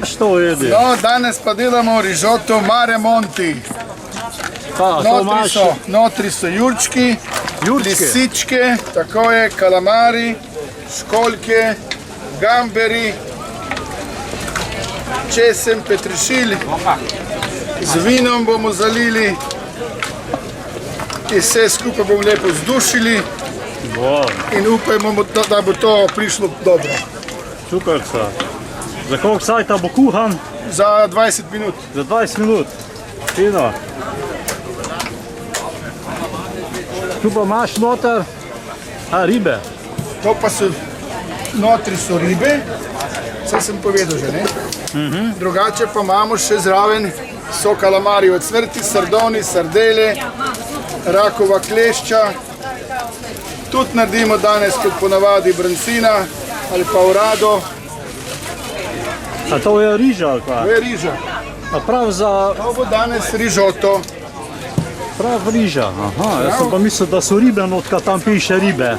Što jedi? No, danes pa delamo rižoto Mare Monti. Notri so jurčki, lisičke, tako je, kalamari, školjke, gamberi, česen, peteršilj. Z vinom bomo zalili in vse skupaj bomo lepo zdušili in upajmo, da bo to prišlo dobro. Super, za koliko časa bo kuhan? Za 20 minut. Za 20 minut, fino. Tu pa imaš noter ribe. To pa so, notri so ribe, vse sem povedal že, ne? Drugače pa imamo še zraven, so kalamari ocvrti, sardoni, sardele, rakova klešča. Tudi naredimo danes, kot ponavadi, brancina ali pa orado. A to je riža ali pa? To je riža. A prav za... To bo danes rižoto. Prav riža, aha, jaz sem pa mislil, da so ribe not, kad tam piše ribe.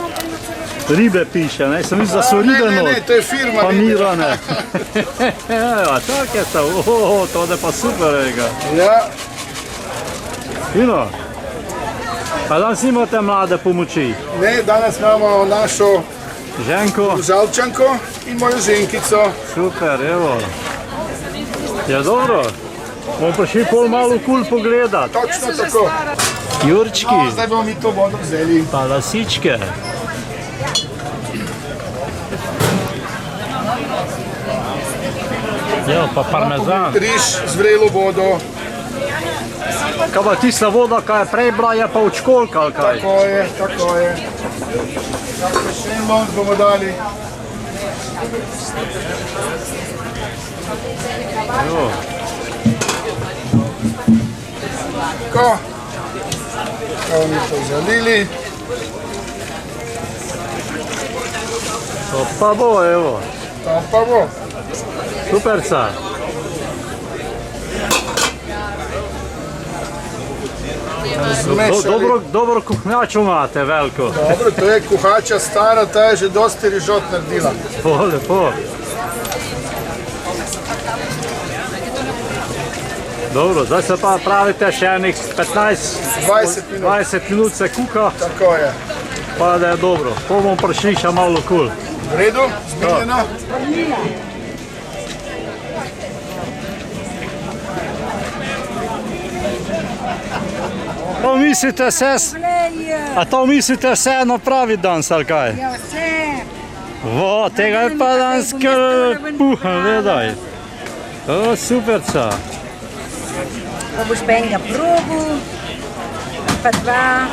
Ribe piše, ne, sem mislil, da so ribe not. Ne, to je firma. Pa mira, ne. A tak je to, to je pa super, rega. Ja. Fino. Pa danes imate mlade pomoči? Ne, danes imamo našo ženko, žalčanko in mojo ženkico. Super, evo. Je dobro. Bomo prišli pol malo kul pogledat. Točno tako. Jurčki. No, zdaj bomo mi to vodo vzeli. Pa lasičke. Evo, pa parmezan. Riž z vrelo vodo. Kaj pa tista voda, kaj je prej bila, je pa od školjka, ali kaj? Tako je, tako je. Še en lonc bomo dali. Evo. Tako. Tako mi to zalili. To pa bo, evo. To pa bo. Superca. Dobro kuhnjačo imate, veliko. Dobro, to je kuhača stara, ta je že dosti rižot naredila. Lepo. Dobro, zdaj se pa pravite še enih 15-20 minut se kuha. Tako je. Pa da je dobro. Pa bomo prišli še malo kul. V redu, zmiljeno. To mislite vse, a to mislite vse na pravi danes, ali kaj? Ja, vse. Vo, tega je pa danes kar puhan, gledaj. O, superca. Pa boš pa enega probu, pa dva.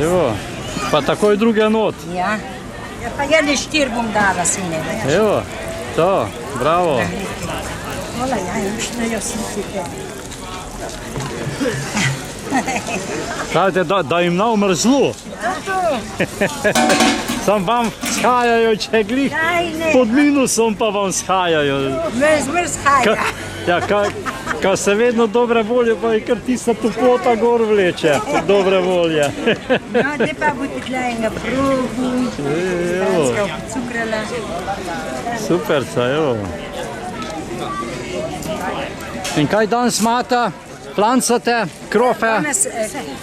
Evo, pa takoj druge not. Ja, pa jedne 4 bom dala, sine. Evo, to, bravo. Hvala, ja, ušno jo slikite. Pravite, da jim na umrzlo. Sam vam shajajo, če glih pod minusom pa vam shajajo. Zmer shaja. Ja, ka se vedno dobre volje, pa je kar tista toplota gor vleče, dobre volje. No, te pa bote tla enega probu, danska pocukrala. Superca, evo. In kaj danes imate? Plancate, krofe? Danes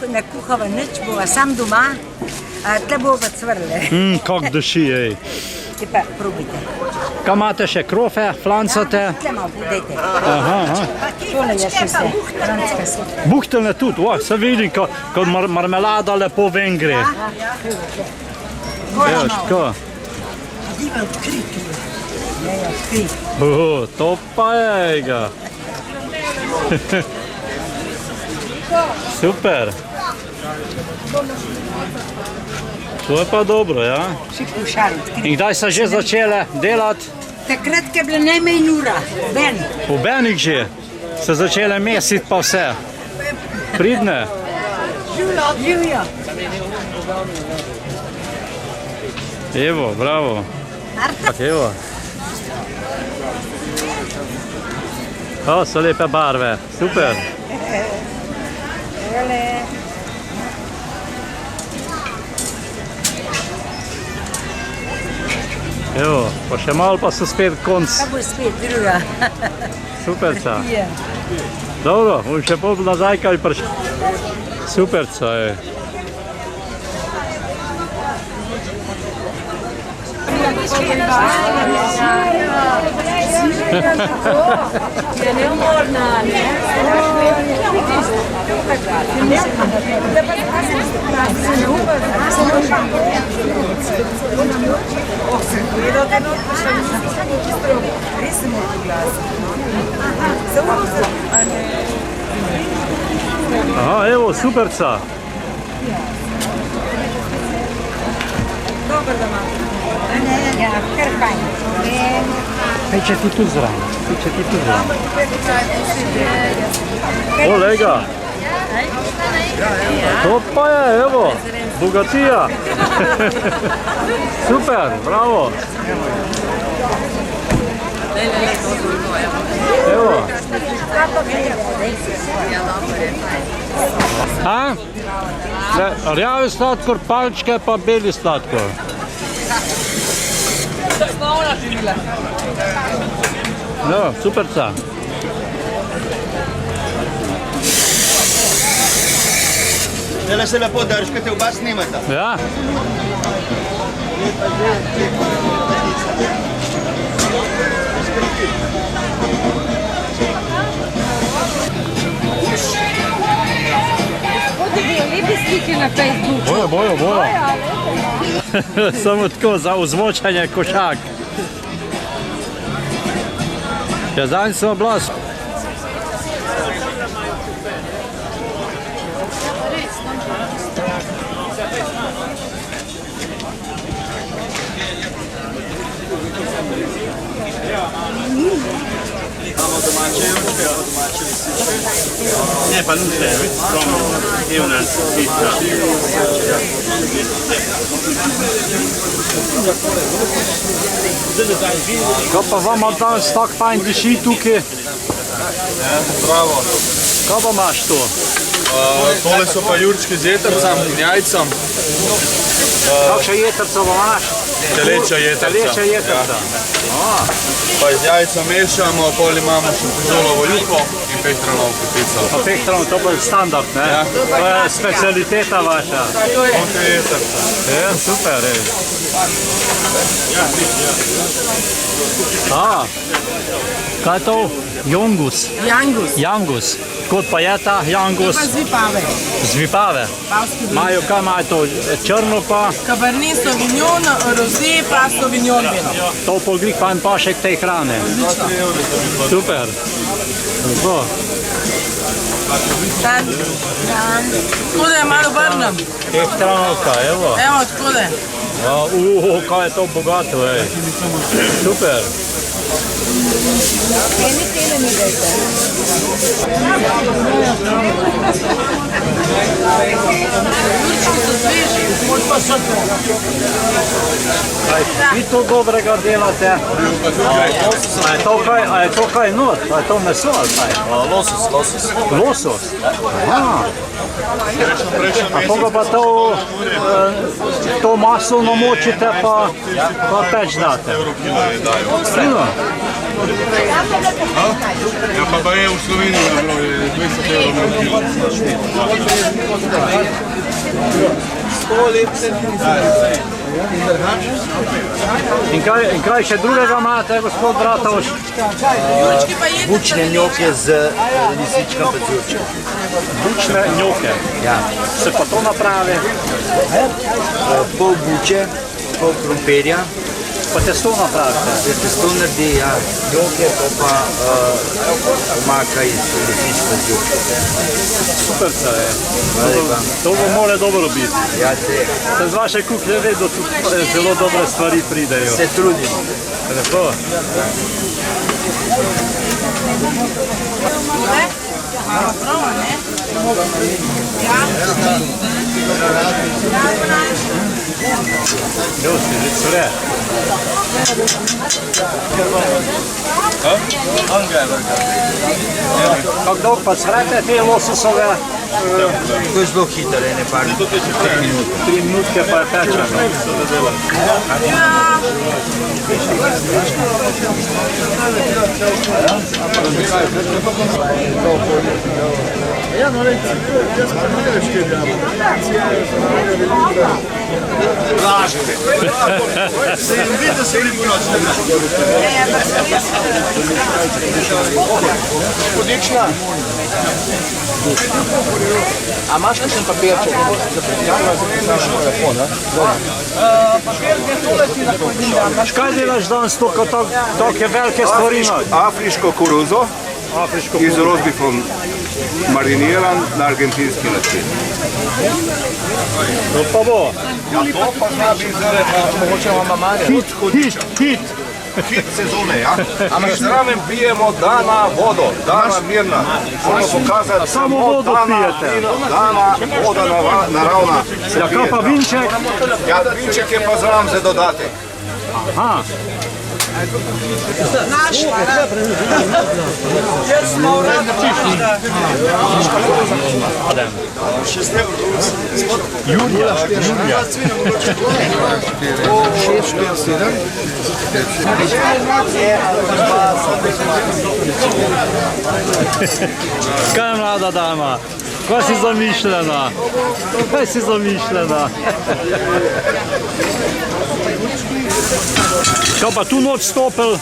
ne kuhava nič, bova sam doma, tle bova cvrle. Kak duši, ej. Te pa probite. Kaj imate še krofe, flancate? Tle malo podajte. Aha. Tole je še vse, franska sopa. Buhteljne tudi, se vidim, kot marmelada lepo ven gre. Evo, tako. Diva odkriti. Ne, odkriti. To pa je ga. Super. To je pa dobro, ja? Vsi kušali odkriti. In kdaj so že začele delati? Takrat, ko je bila najmanj ura, ven. Po benih že? So začele mesiti pa vse? Pridne? Živijo. Evo, bravo. Evo. O, so lepe barve, super. Evo, pa še malo pa so spet konc. Pa bo spet druga. Superca. Je. Dobro, bom še pol nazaj, kaj prišel. Superca je. Je neumorna, ne? Aha, evo, superca. Dobar da malo. Ja, kar fajn. Peče ti tu zraven. O, lega. To pa je, evo, bogatija. Super, bravo. Evo. A? Rjavi sladkor, palčke pa beli sladkor. Ja, superca. Zdaj se lepo drži, kaj te oba snimata. Ja. Lepe slike na Facebooku. Bojo. Samo tako za ozvočanje košak. Ja, zanj sem oblas. Imamo domače jurčke, domače lisičke. Ne, pa nuče, evo nas pizza. Kaj pa vam danes tako fajn diši tukaj? Bravo. Kaj pa imaš tu? Tole so pa jurčki z jetrcem in jajcem. Kakšne jetrce imaš? Telečja jetrca. Telečja jetrca. Pa z jajca mešamo, pol imamo še frizolovo juho in pehtranovo potico. Pa pehtrano, to bo standard, ne? Ja. To je specialiteta vaša. Onke jetrca. Ja, super, ej. Kaj je to? Jongus. Jangus. Kot pa je ta Jangus? Pa z Vipave. Z Vipave. Imajo, kaj imajo to? Črno pa? Cabernet Sauvignon, Rosé, pa Sauvignon vino. To poglih pa en pašek tej hrane. Super. Lepo. Tako da je malo vrnem. Pehtranovka, evo. Evo, tako da je. Kaj je to bogato, ej. Super. Vi to dobrega delate? A je to kaj not? A je to meso ali kaj? Losos. Losos? Aha. A koga pa to maso namočite pa peč date? Fino. Ja pa je v Sloveniji na broju 200 evrov na kilo. In kaj še drugega imate, gospod Bratovš? Jurčki pa jedete. Bučne njoke z lisička pa z jurčka. Bučne njoke. Ja. Se pa to napravi? Pol buče, pol krompirja. Pa testo napravite? Se testo naredi, ja. Njoke pa omaka iz lisička z jurčka. Superca je. Hvala lepa. To bo mora dobro biti. Ja, se Z vaše kuhnje vedno tudi zelo dobre stvari pridejo. se trudimo. Lepo. Pravo, ne? Ja. Dosti, že cure. Kako dolgo pa srete te lososove? To je zelo hitro, ne par. 3 minutke pa je pečeno. Odlična. A imaš kakšen papirček? Kaj delaš danes to, ko take velike stvari imaš? Afriško koruzo iz rozbifom mariniran na argentinski način. To pa bo. Ja, to pa zna biti zdaj mogoče vam manj. Hit. Hit sezone, ja. Ampak zraven pijemo dana vodo, dana mirna. Moramo pokazati Samo vodo pijete. Dana voda naravna. Ja, kaj pa vinček? Ja, vinček je pa zraven za dodatek. Aha. Jurija. Kaj je mlada dama? Kaj si zamišljena? Kaj si zamišljena? Kaj pa tu noč stopil?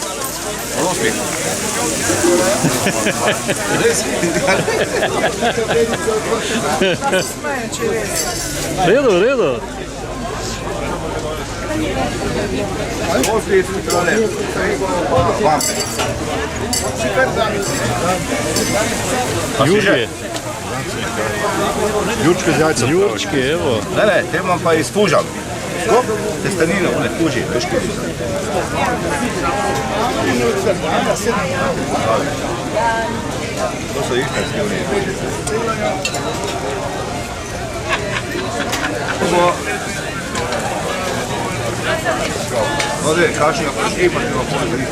Redo, redo. Jurje. Jurčke z jajcem. Jurčke, evo. Ne, te imam pa izfužam. Testanino, ne fuži, težko je. To so ištarski unije. Ode, kašnja pa ipak ima pojeg.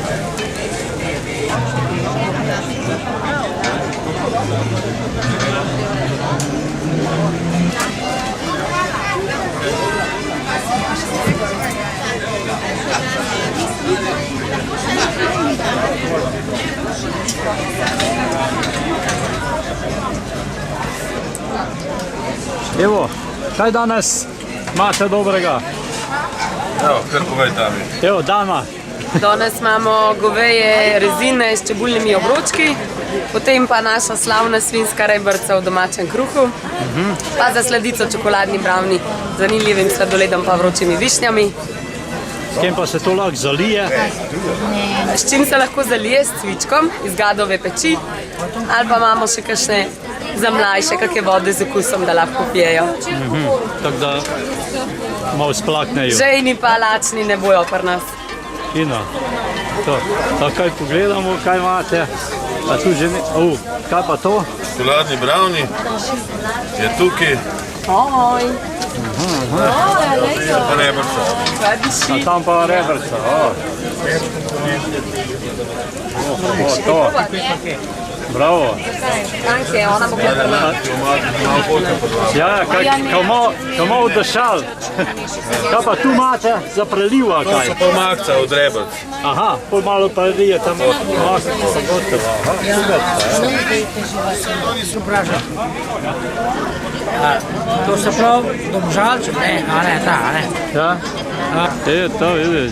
Evo, kaj danes imate dobrega? Evo, kar povej tam je. Evo, dama. Danes imamo goveje rezine s čebuljnimi obročki, potem pa naša slavna svinjska rebrca v domačem kruhu, pa za sladico čokoladni browni z vaniljevim sladoledom pa vročimi višnjami. S kim pa se to lahko zalije? S čim se lahko zalije? S cvičkom iz gadove peči, ali pa imamo še kakšne za mlajše, kakšne vode z okusom, da lahko pijejo. Tako da malo splaknejo. Žejni pa lačni ne bojo pri nas. Ino. Kaj pogledamo, kaj imate. A tu že ne... kaj pa to? Čokoladni browni je tukaj. Oj. Pa rebrca. A tam pa rebrca. To. Bravo. Danke, ona bo gledala. Ja, kao malo dešal. Kaj pa tu imate za preliva To kaj? so pol makca od rebrc. Aha, pol malo prelije tam. To se pravi Domžalček, ne, a ne, ta, a ne. Ja? To vidiš.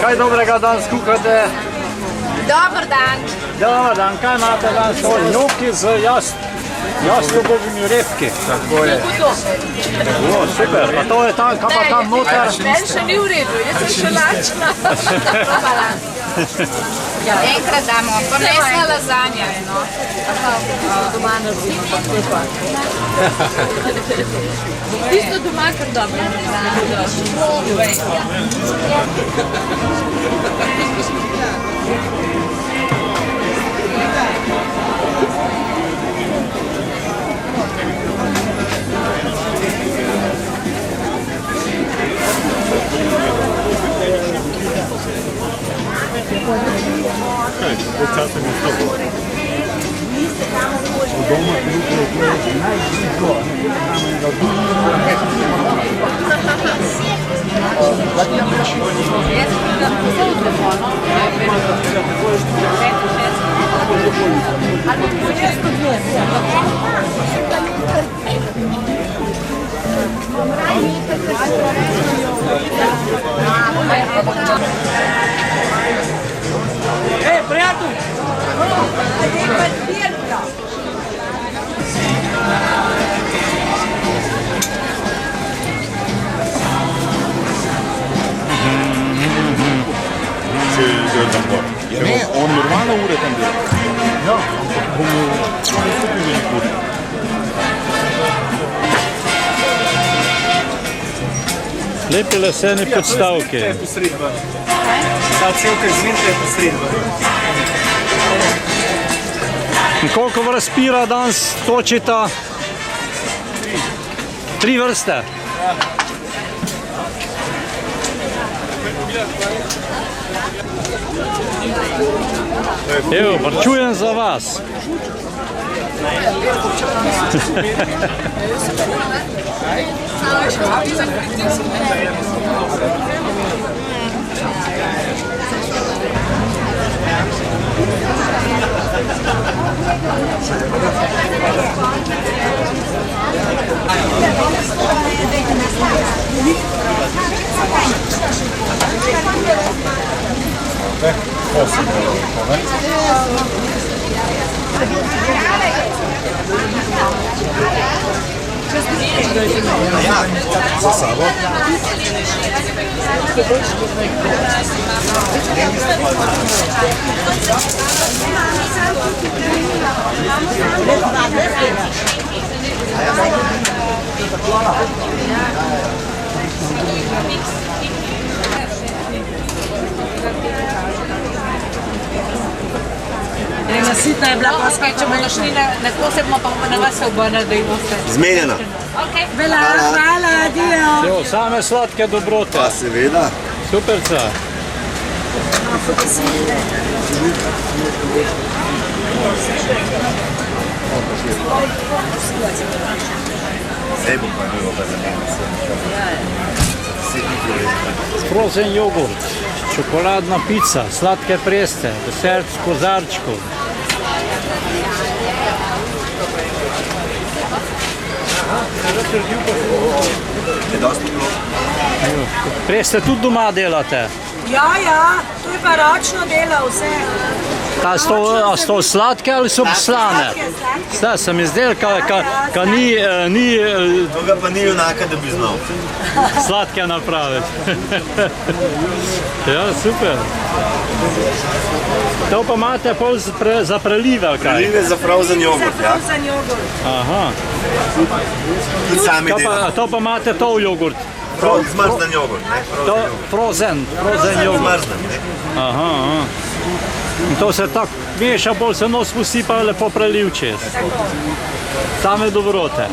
Kaj dobrega danes kuhate? Dobar dan. Dobar dan, kaj imate danes? Njoki z jastogovimi repki. Tako je. Super, pa to je tam, kaj pa tam noter? Meni še ni v redu, jaz sem še lačna. Enkrat damo, ponesla lazanja. Doma naredimo, tako pa. Tisto doma kar dobro. Ej, prijatelj! On normalno ure tam dela. Ja, bomo skupili ure. Lepe lesene podstavke. Ta celka izvinite je posredba. In koliko vrst pira danes točita? 3 vrste. Evo, varčujem za vas. Za sabo. Nasitna je bila, pa skaj, če bomo šli na posebno, pa bomo na vas se obrnili, da jim vse. Zmenjeno. Bela, hvala, adijo. Evo, same sladke dobrote. Pa seveda. Superca. Zdaj bo pa bilo pa zamenjeno. Frozen jogurt, čokoladna pica, sladke preste, desert v kozarčku. Preste tudi doma delate? Ja, to je pa ročno delo vse. A so sladke ali so slane? Sladke. Se mi zdel, ka ni... Toga pa ni junaka, da bi znal. Sladke napraviti. Ja, super. To pa imate pol za prelive, ali kaj? Prelive za frozen jogurt, ja. Frozen jogurt. Aha. Tudi sami delamo. To pa imate to jogurt? Zmrznen jogurt, ne? Frozen jogurt. Zmrznen, ne? Aha. In to se tako meša, bolj se nos spusti, pa lepo preliv čez. Same dobrote.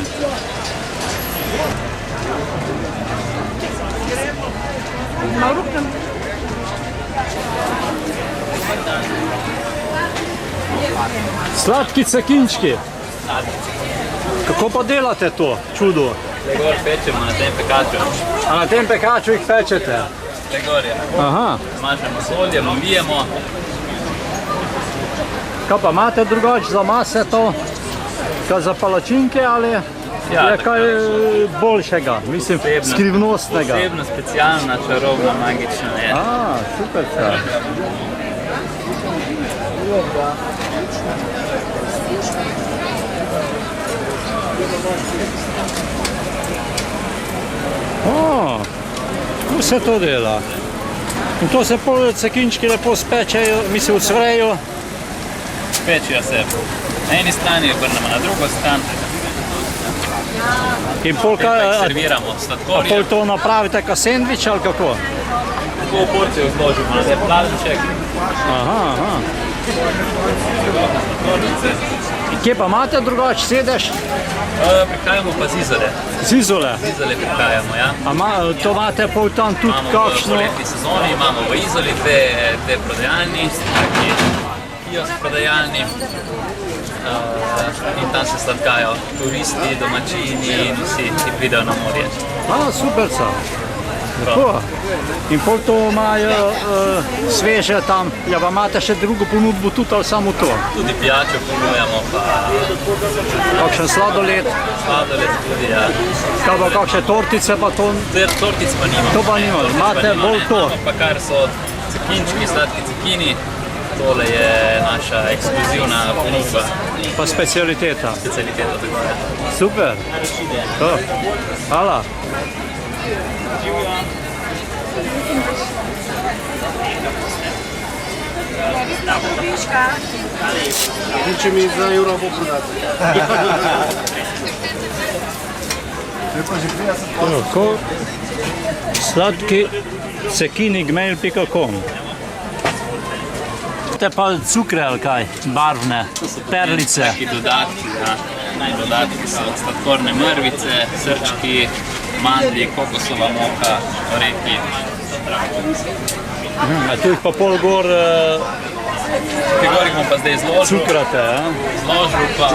Sladki cekinčki. Kako pa delate to čudo? Te gor pečemo na tem pekaču. A na tem pekaču jih pečete? Te gor je. Aha. Mažemo s oljem, umijemo. Kaj pa imate drugače za mase to? Kaj za palačinke ali je kaj boljšega? Mislim, skrivnostnega. Posebno, specialna, čarobna, magična je. A, super se. O, kako se to dela? In to se pol cekinčki lepo spečejo, mislim, ucvrejo. Pečijo se na eni strani, obrnemo na drugo stran. In pol Serviramo sladkorje. pol to napravite ka sendvič ali kako? Tako porcijo zložimo, zdaj pladenček. Aha. In kje pa imate drugače sedež? Prihajamo pa z Izole. Z Izole? Z Izole prihajamo, ja. To imate pol tam tudi Imamo v kakšno? poletni sezoni, imamo v Izoli dve prodajalni, taki kiosk prodajalni. In tam se sladkajo turisti, domačini in vsi, ki pridejo na morje. Super so. Lepo. In pol to imajo sveže tam. Ja, pa imate še drugo ponudbo tudi ali samo to? Tudi pijačo ponujamo, pa Kakšen sladoled? sladoled tudi, ja. Kaj pa kakšne tortice pa to? Tortic pa nimamo. To pa nimamo, imate bolj to. Imamo pa kar so cekinčki, sladki cekini. Tole je naša ekskluzivna ponudba. Pa specialiteta. Specialiteta tako je. Super. To. Hvala. Če mi za euro bo prodati. Sladki cekini gmail.com. Te pa cukre ali kaj, barvne, perlice. Taki dodatki, ja. Dodatki so sladkorne mrvice, srčki, mandlji, kokosova moka, orehi. Tu jih pa pol gor Te gor jih bom pa zdaj zložil. cukrate, ja? Zložil pa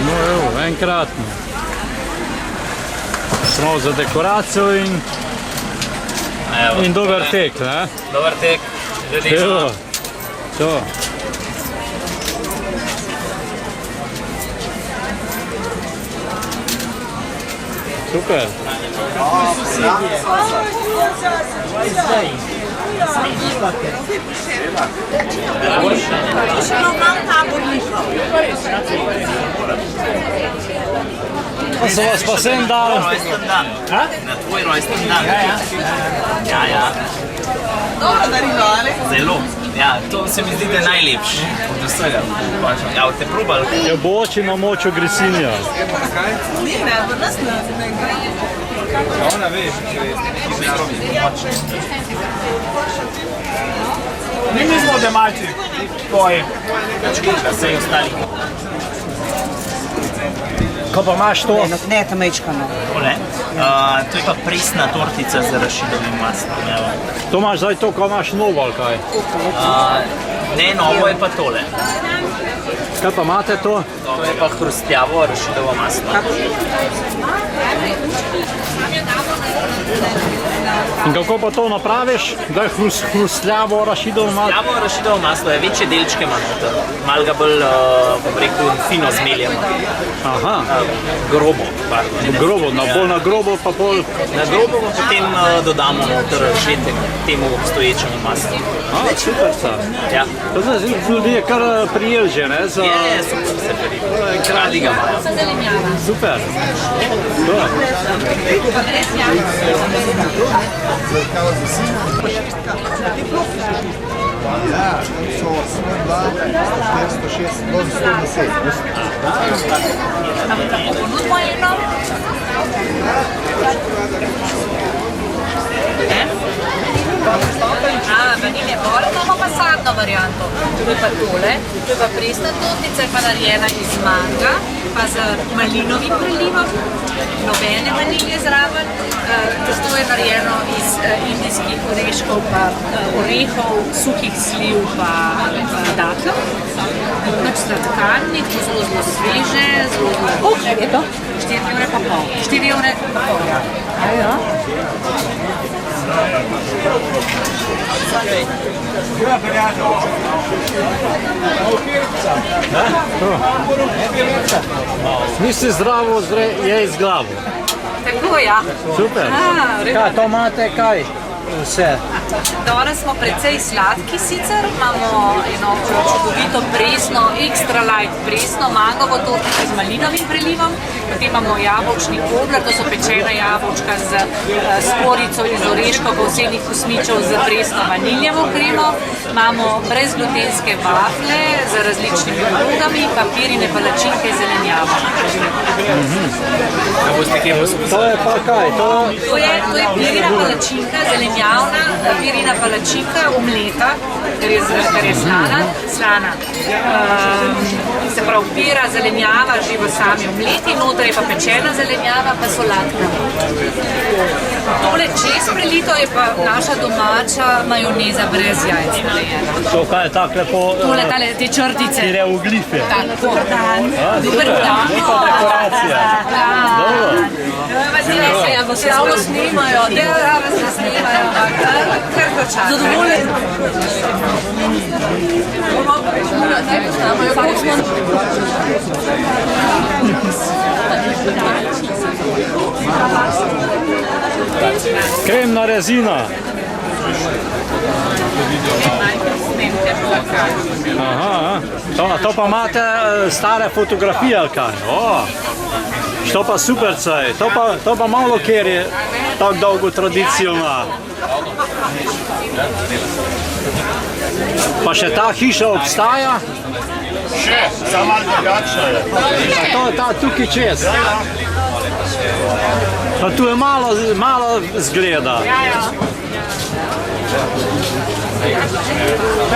No evo, enkratno. Smo za dekoracijo in dober tek, ne? dober tek, želimo. Evo, to. Super. Pa so vas pa sem dal. Rojsten dan. Na tvoj rojsten dan. Ja. Dobro darilo, ali? Zelo. Ja, to se mi zdi, da je najlepši od vsega. Ja, te probali. Je bočina moč agresinja. Ni, ne, pa nas ne gre. Ona veš, Mi smo domači, tvoji. Vse ostali. Ko pa imaš to? Ne, ta mečkano. Tole. To je pa presna tortica z arašidovim maslom. To imaš zdaj to, ko imaš novo ali kaj? Ne, novo je pa tole. Kaj pa imate to? To je pa hrustljavo arašidovo maslo. In kako pa to napraviš, da je hrustljavo arašidovo maslo? Hrustljavo arašidovo maslo je večje delčke ima noter. Malo ga bolj, bom rekel, fino zmeljemo. Aha. Grobo, pardon. Grobo, bolj na grobo pa bolj... Na grobo pa potem dodamo noter žetek temu obstoječemu maslu. Super sa. Ja. To se ljudi je kar prijel že, ne? Je, super se želi. Radi ga imajo. Super. Ponudimo eno. Vanilje bolj, imamo pa sadno varianto. To je pa tole, to je pa presna tortica, je pa narejena iz manga, pa z malinovim prelivom, nobene vanilje zraven. Testo je narejeno iz indijskih oreškov, pa orehov, suhih sliv, pa datljev. Nič sladkanih, zelo sveže, zelo... Koliko je to? 4 ure pa pol. 4 ure pa pol, ja. Misli zdravo, je iz glavo. Tako, ja. Super. Kaj, to imate kaj? Vse. Danes smo precej sladki sicer, imamo eno čudovito presno, extra light presno mangovo tortico z malinovim prelivom, potem imamo jabolčni kobler, to so pečena jabolčka z skorjico iz oreškov, ovsenih kosmičev z presno vaniljevo kremo, imamo brezglutenske vafle z različnimi oblogami, papirine palačinke, zelenjavo. To je pa kaj? To je pirina palačinka, zelenjavna pirina palačinka, umleta, ker je slana. Se pravi, pira, zelenjava, že v sami umleti, noter je pa pečena zelenjava, pa solatka. Tole čez prelito je pa naša domača majoneza brez jajc narejena. To kaj je tako lepo? Tole, te črtice. Hieroglife. Dober dan. Dober dan. Lepa dekoracija. Dobro. Ja, vas javno snimajo, da vas ne snimajo. Kar počakaj. Zadovoljen. Naj posnamajo, kako smo. Kremna rezina. Aha, to pa imate stare fotografije ali kaj? To pa super caj, to pa malo kjer je tako dolgo tradicijo ima. Pa še ta hiša obstaja? Še, samo malo drugačno je. To je ta tukaj čez. Pa tu je malo zgleda.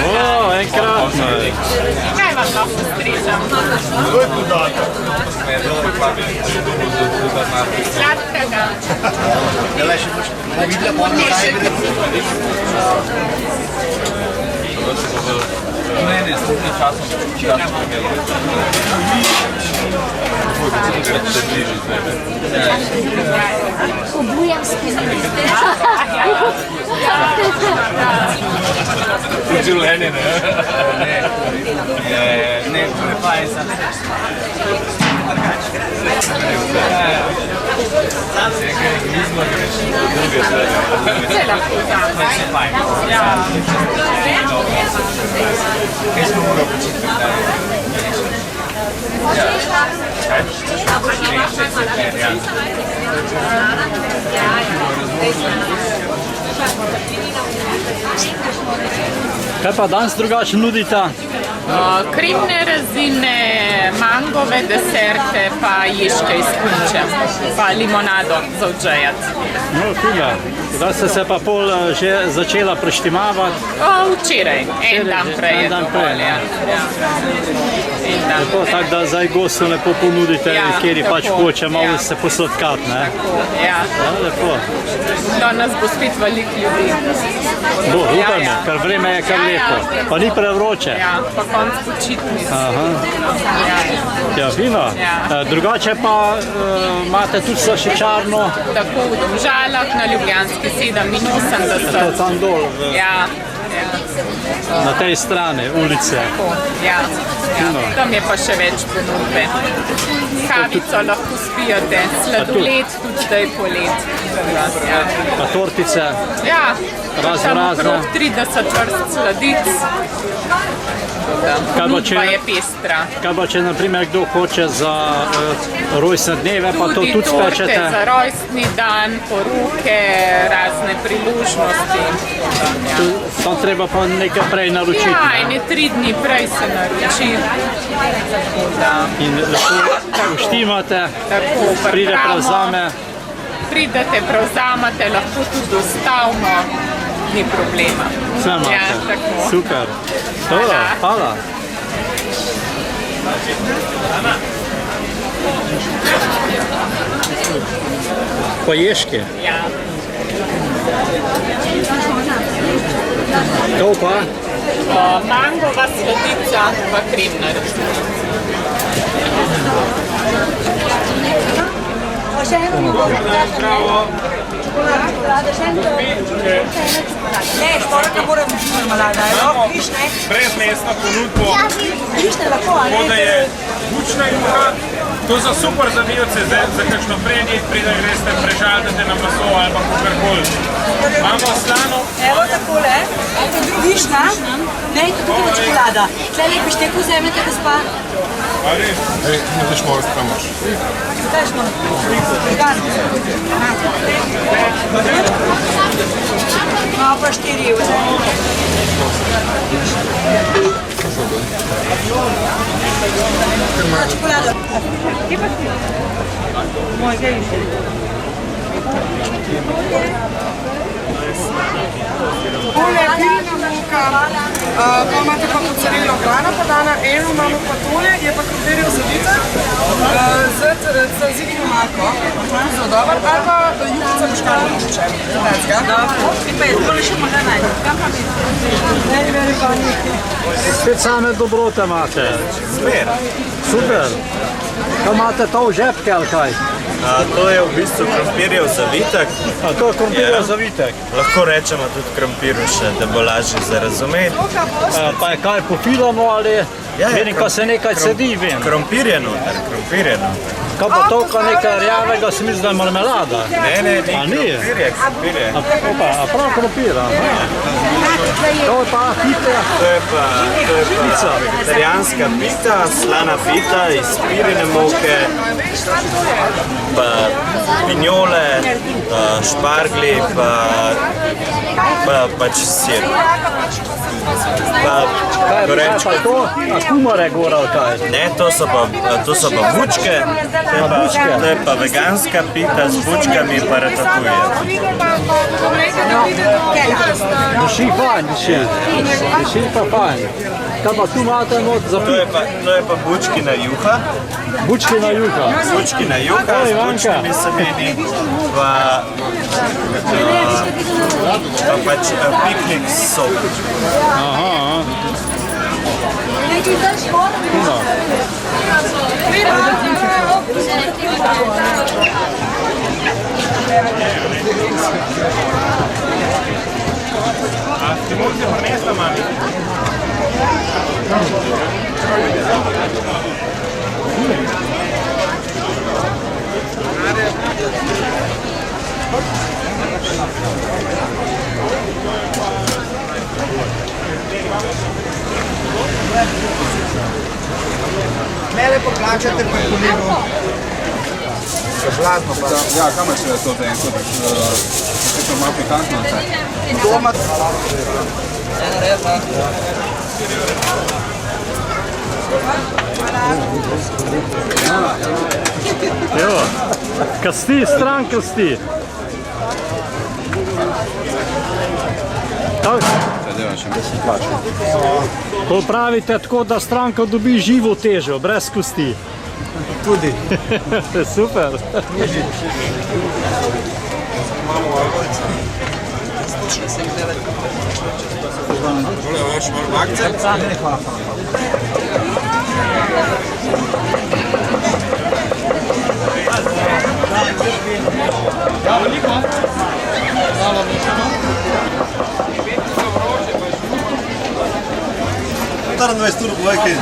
O, enkratno je. Kaj vam lahko strižem? To je podatek. Sladkega. Ne, s tem časom Obujam skrivnosti. Življenje, ne? ne prepaj za Kaj pa danes drugače nudite? Kremne rezine, mangove deserte, pa ješke iz kunče, pa limonado za odžejati. No, fila. Da ste se pa pol že začela preštimavati? Včeraj, en dan prej je dovolj. Lepo, tako da zdaj gostu lepo ponudite, kjer pač hoče malo se posladkati, ne? Ja. Lepo. Danes bo spet veliko ljudi. Bo, upajmo, ker vreme je kar lepo. Pa ni prevroče. Ja, pa konc počitnic. Ja, fino. Drugače pa imate tudi slaščičarno? Tako, v Domžalah, na Ljubljanski 87. To tam dol, na tej strani ulice. Ja, tam je pa še več ponudbe. Kavico lahko spijate, sladoled tudi zdaj polet. Pa tortice? Ja, razne. Okrog 30 vrst sladic. Ponudba je pestra. Kaj pa če naprimer kdo hoče za rojstne dneve, pa to tudi spečete? Tudi torte za rojstni dan, poroke, razne priložnosti. Tam treba pa nekaj prej naročiti. Ja, ene 3 dni prej se naroči. In lepo uštimate, pride prevzame. Pridete, prevzamete, lahko tudi dostavimo. ni problema. Vse imate. Ja, tako. Super. Dobro, hvala. Po ježki. Ja. To pa? Mangova sladica pa kremna resnica. Ne, šporka mora biti marmelada, no? Brezmesno ponudbo, tako da je bučna juha, to za super zavijavce, za kakšno predjed, preden greste prežaldate na meso ali pa kakorkoli. Imamo slano. Evo takole, višna, ne, tukaj je čokolada. Tle lepi šteku vzemete, gospa. Ali? Ej, ne veš morati, kaj imaš. Kaj smo? Vegan. Malo pa 4 evre. Čokolada. Kje pa si? Moj, gdje više? Tole je pirina moka, pa imate pa mozzarello grana podana, eno imamo pa tole, je pa krompirjev zavitek z tzatziki omako, zelo dober, ali pa juhica muškatna mogoče. In pa je tole še možda najde. Spet same dobrote imate. Super. Kaj imate to v žepke ali kaj? To je v bistvu krompirjev zavitek. To je krompirjev zavitek. Lahko rečemo tudi krompirjuše, da bo lažje za razumeti. Pa je kaj popilano ali vidim, ko se nekaj cedi, vem. Krompir je noter, krompir je noter. Kaj pa to, ko nekaj rjavega, se misli, da je marmelada? Ne, krompir je. A prav krompir, To je pa pita? To je pa italijanska pita, slana pita iz pirine moke, pa pinjole, špargli, pa pač sir. Kaj je to? A kumare gora ali kaj? Ne, to so pa bučke, to je pa veganska pita z bučkami pa ratatouille. Diši fajn, diši pa fajn. Kaj pa tu imate not za pit? To je pa bučkina juha. Bučkina juha? Bučkina juha z bučkami semeni, pa pač piknik sok. Aha. Ti morate prinesla, mami? Mene poplačate pa kolego. Bladno pa. Ja, kam je to tenko? To je malo pikantno. Doma. Evo, kasti, stran kasti. Ko pravite tako, da stranka dobi živo težo, brez kosti. Tudi. Super.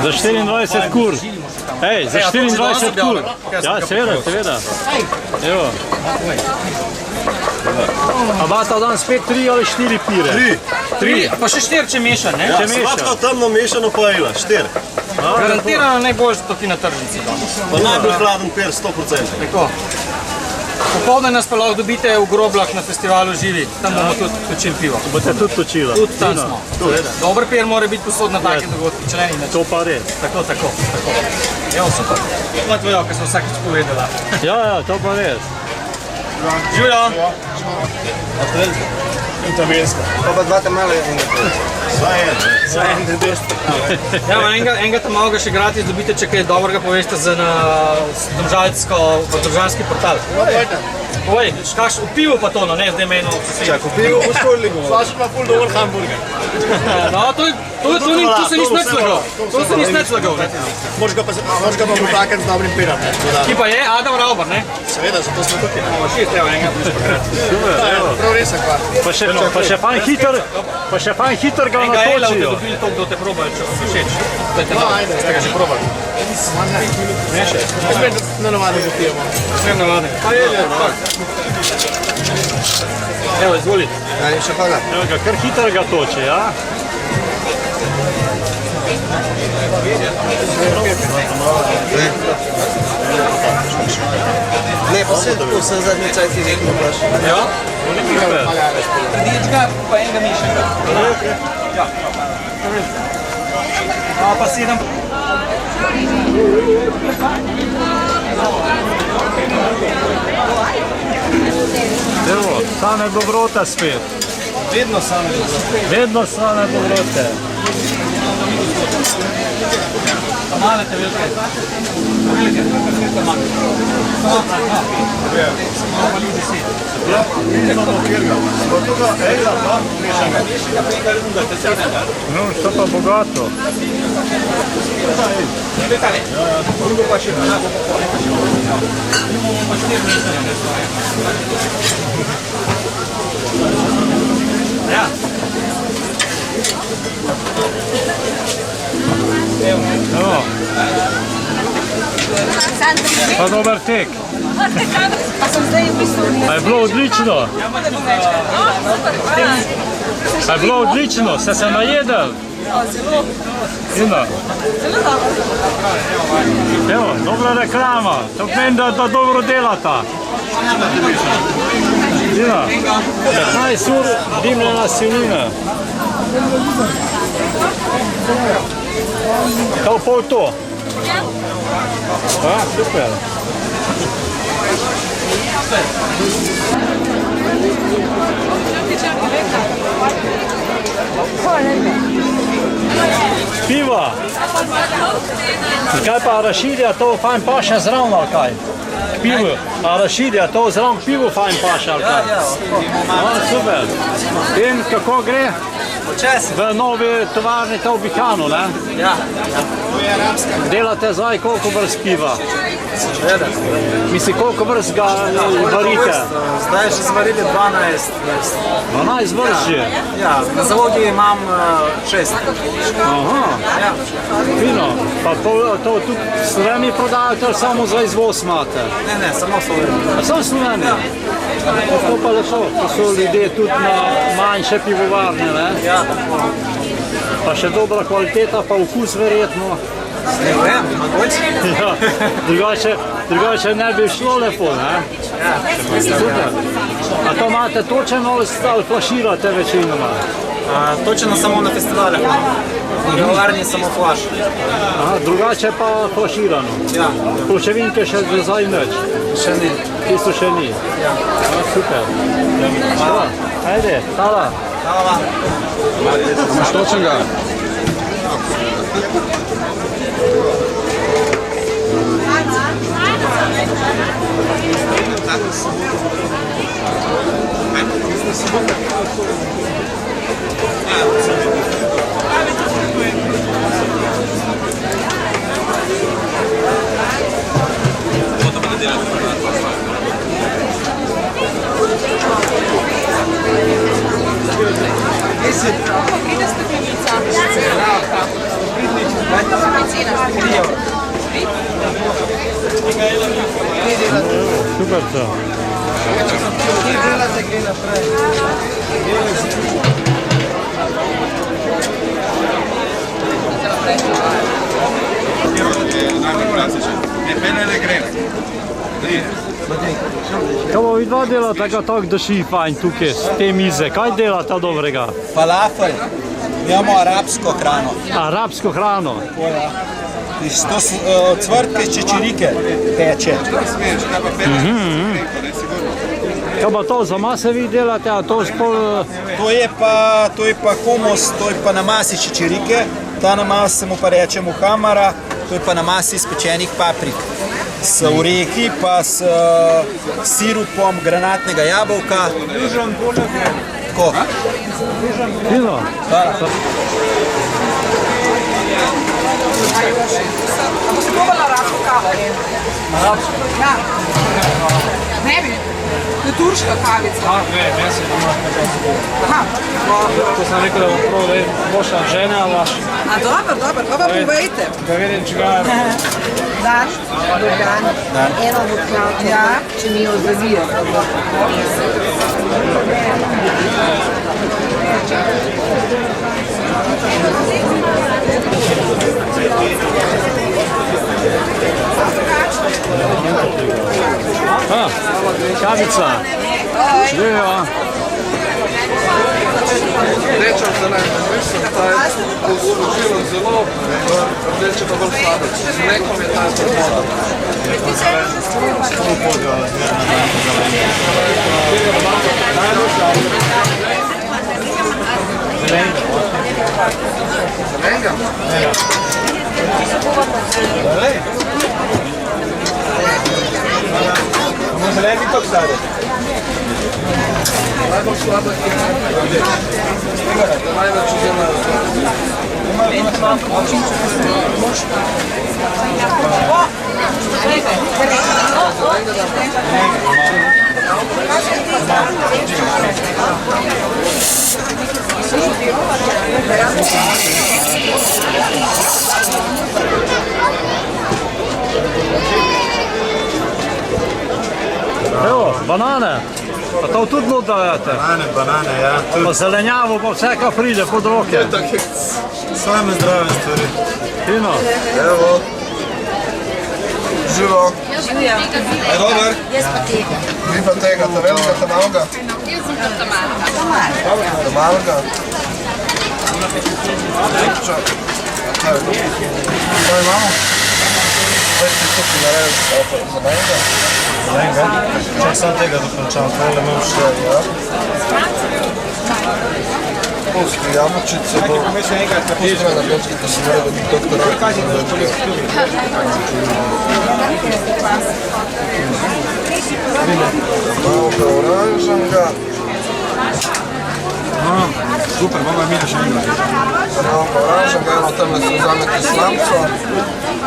Za 24 kur. Ej, za 24 kur. Ja, seveda. Evo. A imata dan spet 3 ali 4 pire? 3. Pa še 4, če meša, ne? Če meša. Sladko temno mešano pojela, 4. Garantirano najboljši tukaj na tržnici danes. Pa najbolj hladen pir, 100%. Tako. Popoldne nas pa lahko dobite v Groblah na festivalu Živi, tam bomo tudi točili pivo. Boste tudi točila? Tudi tam smo. Dober pir mora biti posod na take dogodki, če ne ni način. To pa res. Tako. Evo, super. To je tvojo, kar smo vsakič povedala. Ja, to pa res. Živjo! italijanska. Pa dva te male enega. Saj en, Ja, enega tam malo še gratis dobite, če kaj dobrega poveste za domžalski portal. Povej, kaš v pivu pa to, no, ne, zdaj meni obsesivno. Čak, v pivu v škodliku. Slaš ima ful dober hamburger. No, tu se nis nič slagal. Tu se nis nič slagal, ne. Moraš ga pa potakati z dobrim pirom, ne. Ki pa je Adam Rauber, ne? Seveda, zato smo tukaj. Šest, evo, enega pošpakrat. Prav res je kvar. Pa še fajn hiter ga Enega Ela natočijo. boste dobili toliko, da te probali, če vam všeč. No, ajde, ste ga že probali. Ne še? Ne navadno zapijemo. Ne navadno. Pa je, evo, izvoli. Najlepša hvala. Evo ga, kar hiter ga toči, ja? Ne, pa se zadnji čaj ti nekaj vpraš. Ja? Rdička, pa enega mišenga. Ja. Pa 7. Evo, same dobrote spet. Vedno same dobrote. Vedno same dobrote. Male te velike. No, što pa bogato. Ja. No. Pa dober tek. A je bilo odlično? A je bilo odlično? Ste se najedel? Zelo. Evo, dobra reklama. To pomeni, da dobro delata. Zina, 15 ur dimljena sivnina. Kao pol to? Ja, super. Piva. Kaj pa arašidija, to fajn paše zravno, ali kaj? Pivo, arašidija, to zravno pivo fajn paše, ali kaj? Ja. Super. In kako gre? V novi tovarni to v Bihanu, ne? Ja. Delate zdaj koliko vrst piva? Misli, koliko vrst ga varite? Zdaj še zvarili 12 vrst. 12 vrst že? Ja, na zalogi imam 6. Aha, fino. Pa to tudi v Sloveniji prodajate ali samo za izvoz imate? Ne, samo v Sloveniji. A samo v Sloveniji? To pa lepo, to so ljudje tudi na manjše pivovarne, ne? Ja. Pa še dobra kvaliteta, pa okus verjetno. Ne vem, mogoče. Ja, drugače ne bi šlo lepo, ne? Ja, super. A to imate točen ali flaširate večinoma? Točeno samo na festivalih. V pivovarni samo flaš. Drugače pa flaširano? Ja. Pločevinke še zdaj nič? Še ni. Tisto še ni? Ja. Super. Hvala. Ajde, hvala. Hvala. Imaš točenega? Super to. Kaj bo vidva dela tako duši fajn tukaj, te mize? Kaj dela ta dobrega? Falafel. Imamo arabsko hrano. Arabsko hrano? To so cvrtke iz čečerike peče. Kaj pa to za mase vi delate, a to spol... To je pa humus, to je pa na masi čičirike, ta namaz se mu pa reče muhamara, to je pa na masi spečenih paprik. S oreki pa s sirupom granatnega jabolka. Tako. Fino. Hvala. A boste probala arabsko kavo? Arabsko? Ja. Ne bi. To je turška kavica. Ne se doma. Aha. To sem rekel, da bom prav, boša žene, ali vaš? A dober, pa vam povejte. Da vidim, če ga... Dan. Dan. Eno vodkavko. Ja. Če mi jo zavijo. Kavica. Živijo. Rdeča zelena, mislim, ta je poslužila zelo, rdeče pa bolj sladec. Z mlekom je ta zelo. Zelenga? Vamos zeleni tok sadec. Najbolj sladek je največ vzema. Evo, banane. Pa to tudi not dajate? Banane, ja. Pa zelenjavo, pa vse, kar pride pod roke. Same zdrave stvari. Fino. Evo. Živo. Aj dober? Jaz pa tega. Vi pa tega, ta velika, ta malga? Jaz sem ta malga. Ta malga. Kaj imamo? Zdaj ti tukaj narediti za menga? Lenga? Čak sam tega dokončam, tole imam še, ja. Polski jabučice bo... Pustime na Polski, da se mora biti doktorat. Malga oranžanga. Super, mogu mi da še nekaj. Malga oranžanga, evo tam se vzamete slamco.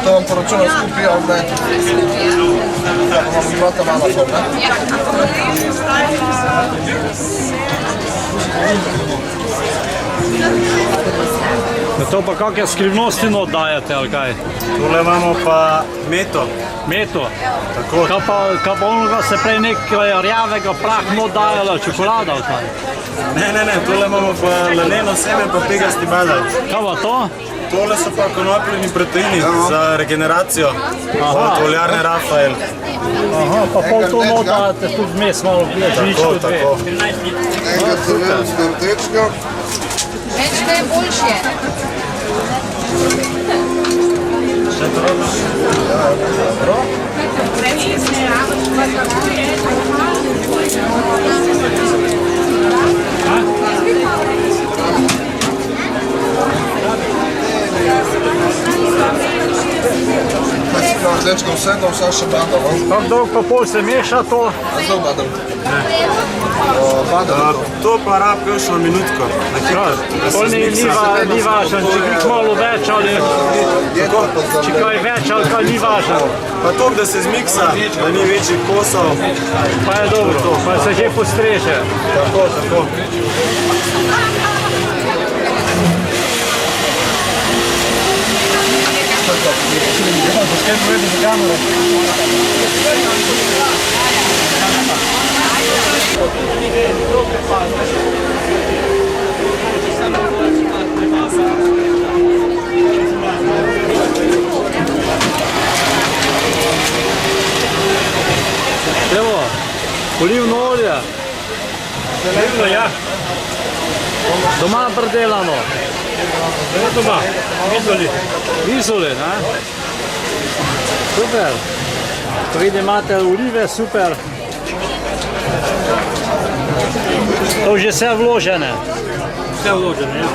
To vam poročujem skupija ovdje. Ja, pa vam imate malo to, ne? To pa kakšne skrivnosti not dajete, ali kaj? Tole imamo pa meto. Meto? Tako. Kaj pa onoga se prej nekaj rjavega prah not dajala, čokolada, ali kaj? Ne, tole imamo pa laneno seme pa pegasti badal. Kaj pa to? Tole so pa konopljeni proteini za regeneracijo. Od oljarne Rafael. Aha, pa pol to not dajate tudi vmes malo žličko dve. Enega cevelska rdečka. Več da je boljše. Še to robiš? Ja, dobro. Rdečka vse, da vsa še badal. Kako dolgo pa pol se meša to? Zelo badal. Badal. To pa rab kakšno minutko. Pol ni važen, če bi malo več ali... Če kaj več ali kaj ni važen. Pa to, da se zmiksa, da ni večjih kosov. Pa je dobro, pa se že postreže. Tako. Evo, olivno olje. Zeleno, ja. Doma predelano. Doma, Izoli. Izoli, ne? Super. To vidim, imate olive, super. To že vse vložene. Vse vložene, ja.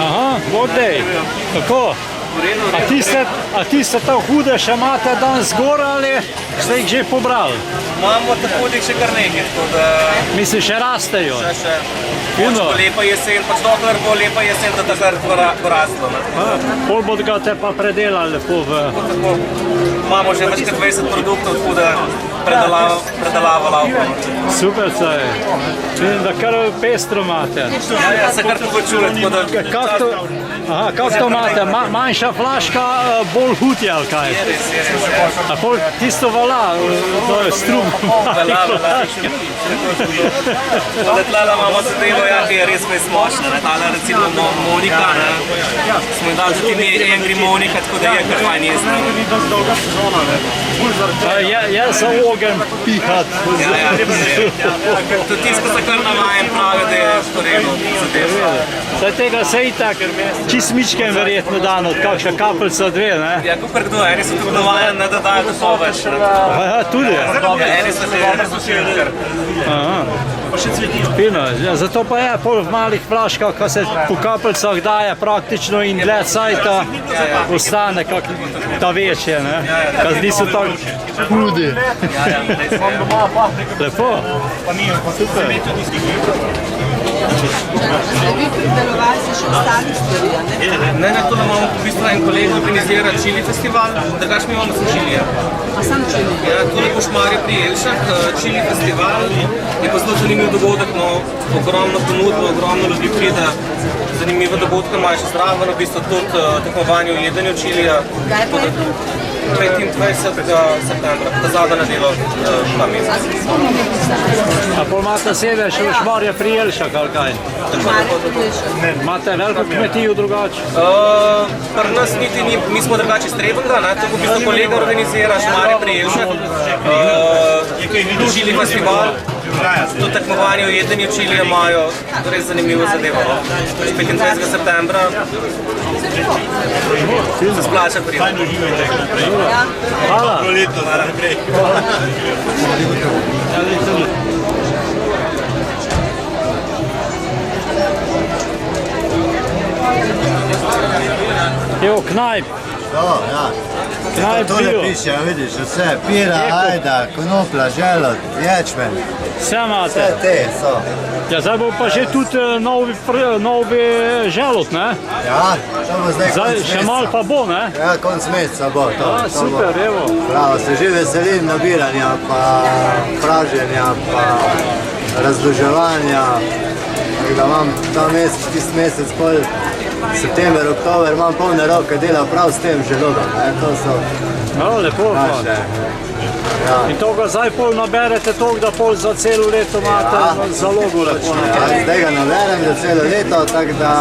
Aha, vodej, tako. A tiste ta hude še imate danes zgor ali ste jih že pobrali? Imamo tako še kar nekaj, tako da... Mislim, še rastejo? Še. Moč bo lepa jesen, pač dokler bo lepa jesen, da takrat porastlo. Pol bodo ga te pa predelali lepo v... Imamo že več kot 20 produktov, tako da predelava lauko. Super se je. Vidim, da kar pestro imate. Ja, se kar tako čuje, tako da... Aha, kako to imate? Manjša flaška, bolj hud je, ali kaj? A pol tisto vala, to je strum. Vala. Tlele imamo zadevo, ki je res močna. Tale recimo Monika, smo jim dali tudi ime Angry Monika, tako da je kar fajn jezna. Je za ogen pihat. Tudi tisto, ko se kar navajem pravi, da je storelo zadevo. Zdaj tega se itak čist mičkem verjetno dan od kakšna kapelca dve, ne? Ja, kakor kdo, eni so tudi navajen, da dajo tako več. Aha, tudi? Eni so še kar. Fino, zato pa je pol v malih flaškah, ko se po kapelcah daje praktično in dlje cajta ostane kak ta večje, ne? Kad niso tako hudi. Lepo. Super. Vi pridelovali še ostalih stvari, ne? Ne, to imamo v bistvu en kolega organizira čili festival, drugač mi imamo samo čilije. A sam čili? Ja, tudi Košmarje pri Jelšah, čili festival je pa zelo zanimiv dogodek, no, ogromno ponudbo, ogromno ljudi pride, zanimive dogodke imajo še zraven, v bistvu tudi tekmovanje v jedenju čilija. Kaj pa je to? 25. septembra, ta zadnja nedelo ta mesec. A pol imate sedež v Šmarje pri Jelšah, ali kaj? Imate veliko kmetijo drugače? Pri nas niti ni, mi smo drugače iz Trebenga, to v bistvu kolega organizira Šmarje pri Jelšah, čili festival, to tekmovanje v jedenju čilija imajo res zanimivo zadevo. 25. septembra se splača priti. Hvala. Evo knajp. To ne piše, vidiš, vse, pira, ajda, konopla, želod, ječmen. Vse imate? Vse te so. Ja, zdaj bo pa že tudi novi želod, ne? Ja, to bo zdaj konc meseca. Še malo pa bo, ne? Ja, konc meseca bo to. Super, evo. Pravo, se že veselim nabiranja, pa praženja, pa razloževanja. Da imam ta mesec, tist mesec, pol september, oktober, imam polne roke, dela prav s tem želodom. To so lepo, naše. In to ga zdaj pol naberete toliko, da pol za celo leto imate zalogo lepo. Zdaj ga naberem za celo leto, tako da,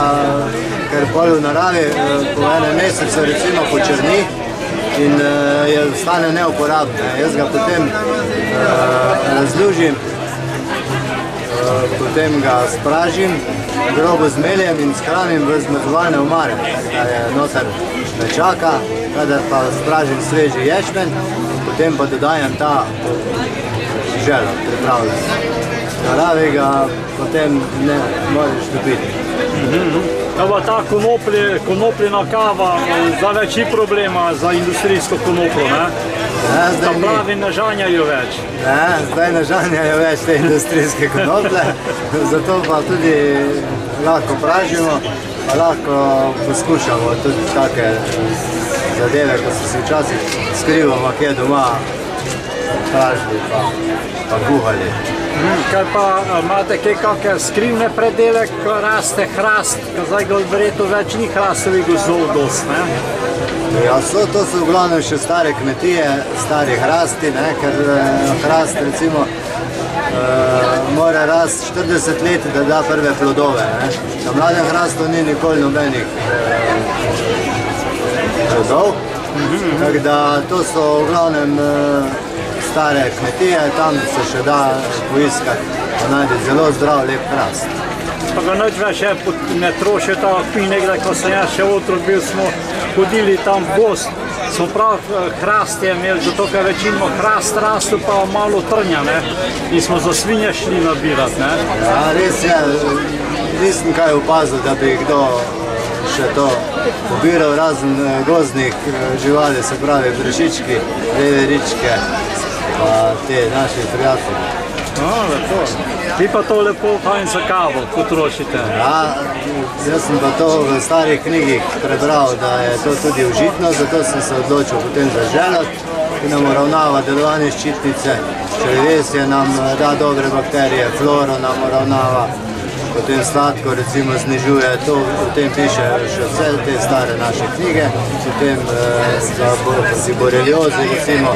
ker pol v naravi po enem mesecu recimo počrni in ostane neuporabne. Jaz ga potem razlužim, potem ga spražim, grobo zmeljem in shranim v zmrzovalne omare, da je noter me čaka, kadar pa spražim sveži ječmen, potem pa dodajam ta želod pripravljen. Naravi ga potem ne moreš dobiti. Evo ta konopljena kava, za več ni problema za industrijsko konoplo, ne? Ta pravi ne žanjajo več. Ne, zdaj ne žanjajo več te industrijske konoplje, zato pa tudi lahko pražimo, pa lahko poskušamo tudi take zadeve, ko so si včasih skrivamo, kje doma pražili pa kuhali. Kaj pa, imate kaj kakšne skrivne predele, ko raste hrast, ko zdaj ga verjetno več ni hrastovih gozdov dost, ne? Ja, to so v glavnem še stare kmetije, stari hrasti, ne, ker hrast recimo mora rast 40 let, da da prve plodove, ne. Na mladem hrastu ni nikoli nobenih plodov, tako da to so v glavnem stare kmetije, tam se še da poiskati, da najde zelo zdrav, lep hrast. Pa ga noč več ne trošijo ta pin, nekdaj, ko sem jaz še otrok bil, smo hodili tam v gost, smo prav hrast je imeli, zato ker večinoma hrast rastu pa malo trnja, ne, in smo za svinje šli nabirati, ne. Ja, res je, nisem kaj opazil, da bi kdo še to pobiral, razen gozdnih živali, se pravi brešički, veveričke, pa te naši prijatelji. Lepo. Vi pa to lepo fajn za kavo potrošite. Ja, jaz sem pa to v starih knjigih prebral, da je to tudi užitno, zato sem se odločil potem za želod, ki nam uravnava delovanje ščitnice, črevesje nam da dobre bakterije, floro nam uravnava, potem sladko recimo znižuje, to v tem piše še vse te stare naše knjige, potem za boreliozi recimo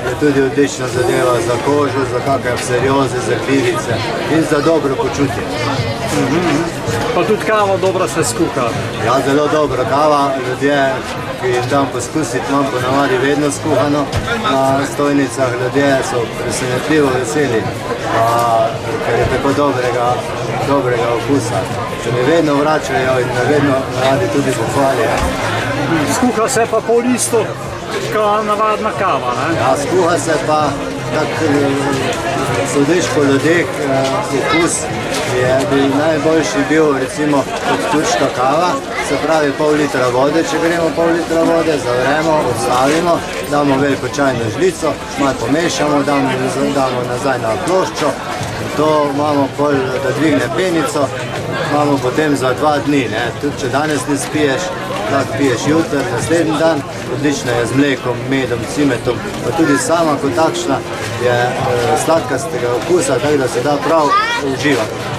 je tudi odlična zadeva za kožo, za kakšne pserioze, za glivice in za dobro počutje. Pa tudi kava dobro se skuha. Ja, zelo dobro kava, ljudje, ki jim dam poskusiti, imam ponavadi vedno skuhano na stojnicah, ljudje so presenetljivo veseli, ker je tako dobrega okusa. Če me vedno vračajo in me vedno radi tudi pohvalijo. Skuha se pa pol isto, kot navadna kava, ne? Ja, skuha se pa tako sodeč po ljudeh, okus bi najboljši bil recimo kot turška kava, se pravi pol litra vode, če gremo pol litra vode, zavremo, odstavimo, damo veliko čajno žlico, malo pomešamo, damo nazaj na ploščo, to imamo pol, da dvigne penico, imamo potem za 2 dni, ne, tudi če danes ne spiješ, lahko piješ jutri, naslednji dan, odlična je z mlekom, medom, cimetom, pa tudi sama kot takšna je sladkastega okusa, tako da se da prav uživati.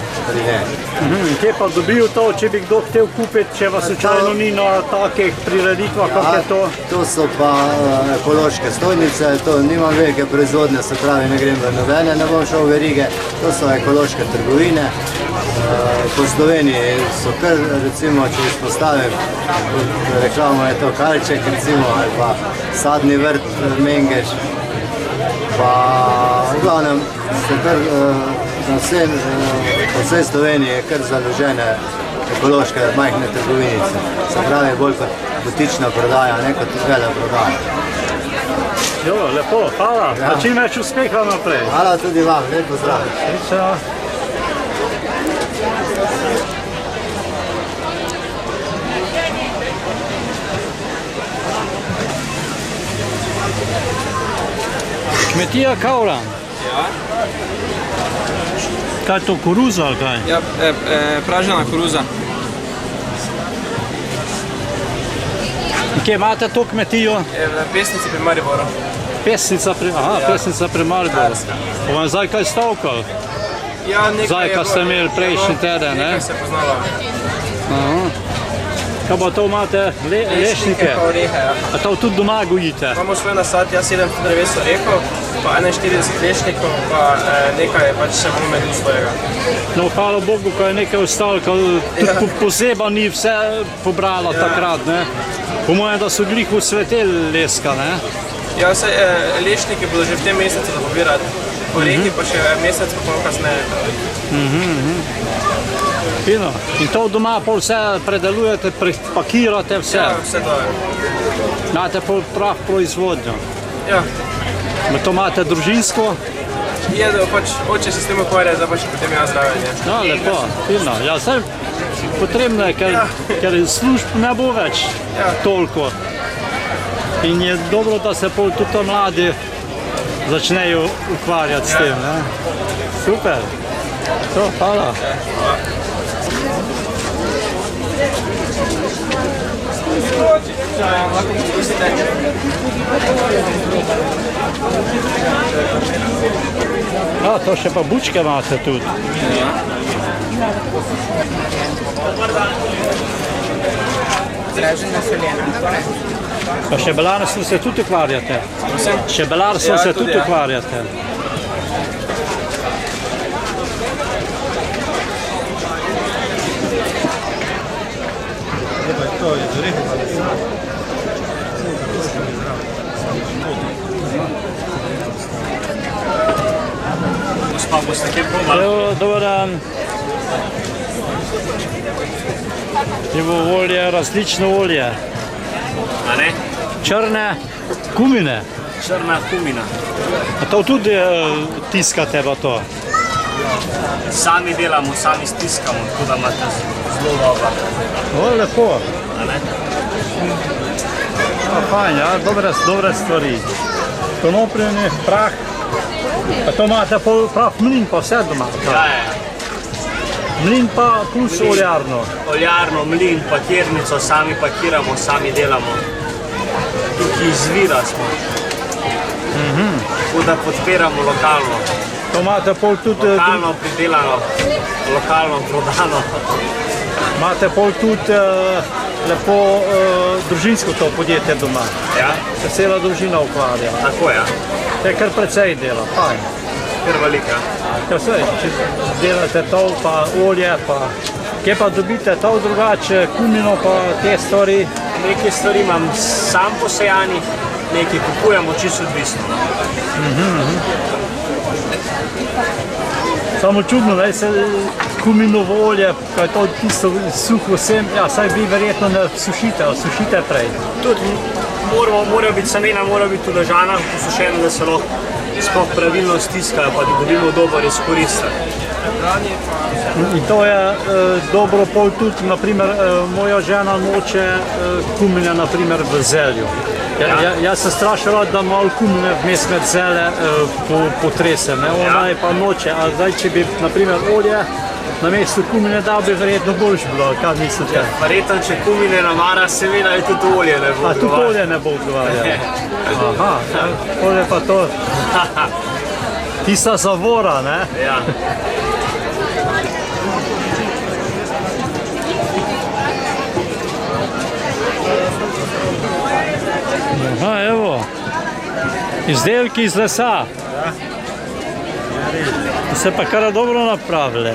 Kje pa dobil to, če bi kdo hotel kupiti, če vas slučajno ni na takih prireditvah, kako je to? To so pa ekološke stojnice, to nimam velike proizvodne, se pravi, ne grem v nobene, ne bom šel v verige, to so ekološke trgovine. Po Sloveniji so kar, recimo, če izpostavim, reklamo je to Kalček, recimo, ali pa Sadni vrt Mengeš, pa v glavnem so kar po vsej Sloveniji je kar založene ekološke majhne trgovinice. Se pravi, bolj kot butična prodaja, ne kot vele prodaja. Jo, lepo, hvala. Ja. Čim več uspeha naprej. Hvala tudi vam, lep pozdrav. Srečno. Kmetija Kavran. Ja. Kaj je to, koruza ali kaj? Ja, pražena koruza. In kje imate to kmetijo? V Pesnici pri Mariboru. Pesnica pri Mariboru. Pa vam zdaj kaj stavkal? Ja, nekaj zdaj, kaj ste imeli prejšnji teden, ne? Nekaj se poznalo. Kaj pa to imate lešnike? Pa orehe, ja. A to tudi doma gojite? Imamo svoj nasad, jaz 7 dreves orehov, pa 41 lešnikov, pa nekaj pač še bomo medu svojega. No, hvala Bogu, ko je nekaj ostalo, ko tudi posebej ni vse pobralo takrat, ne? Po mojem, da so glih usveteli leska, ne? Ja, vse lešniki bodo že v tem mesecu da pobirati, orehi pa še mesec, pa pol kasneje. Fino. In to doma pol vse predelujete, pakirate vse? Ja, vse to je. Imate pol prav proizvodnjo? Ja. To imate družinsko? Je, da pač oče se s tem ukvarja, zdaj pa še potem jaz zraven. Ja, lepo, fino. Ja, vse potrebno je, ker služb ne bo več toliko. In je dobro, da se pol tudi mladi začnejo ukvarjati s tem, ne? Super. To, hvala. Aha, to še pa bučke imate tudi. Zražena soljena. Pa čebelarstvo se tudi ukvarjate? Čebelarstvo se tudi ukvarjate? To je z orehov ali sa. Gospa, boste kje probali? Dobar dan. Evo olje, različno olje. A ne? Črne kumine. Črna kumina. A to tudi tiskate pa to? Sami delamo, sami stiskamo, tako da imate zelo dobro. O, lepo. A ne? Fajn, ja, dobre stvari. Konopljeni, prah. Pa to imate prav mlin pa vse doma? Ja. Mlin pa plus oljarno? Oljarno, mlin, pakirnico, sami pakiramo, sami delamo. Tukaj izvira smo. Tako da podpiramo lokalno. To imate pol tudi... Lokalno pridelano, lokalno prodano. Imate pol tudi lepo družinsko to podjetje doma. Ja. Se cela družina ukvarja. Tako, ja. To je kar precej dela, fajn. Kar velika. Ja, vse, če delate to, pa olje, pa... Kje pa dobite to drugače, kumino pa te stvari? Neke stvari imam sam posejani, nekaj kupujemo čisto odvisno. Samo čudno, da se kuminovo olje, kaj je to tisto suho sem, ja, saj vi verjetno ne sušite prej. Tudi morajo biti semena, morajo biti uležana, posušena, da se lahko sploh pravilno stiskajo, pa da dobimo dober izkoristek. In to je dobro pol tudi, naprimer, moja žena noče kumine, naprimer, v zelju. Jaz se strašno rad, da malo kumine vmes med zele potresem, ona je pa noče, a zdaj, če bi, naprimer, olje na mestu kumine dal, bi verjetno boljš bilo, kaj mislite? Verjetno, če kumine namara semena, je tudi olje ne bo odgovarjalo. A tudi olje ne bo odgovarjalo? Aha, olje pa to, tista zavora, ne? Ja. Aha, evo, izdelki iz lesa. Se pa kar dobro napravili.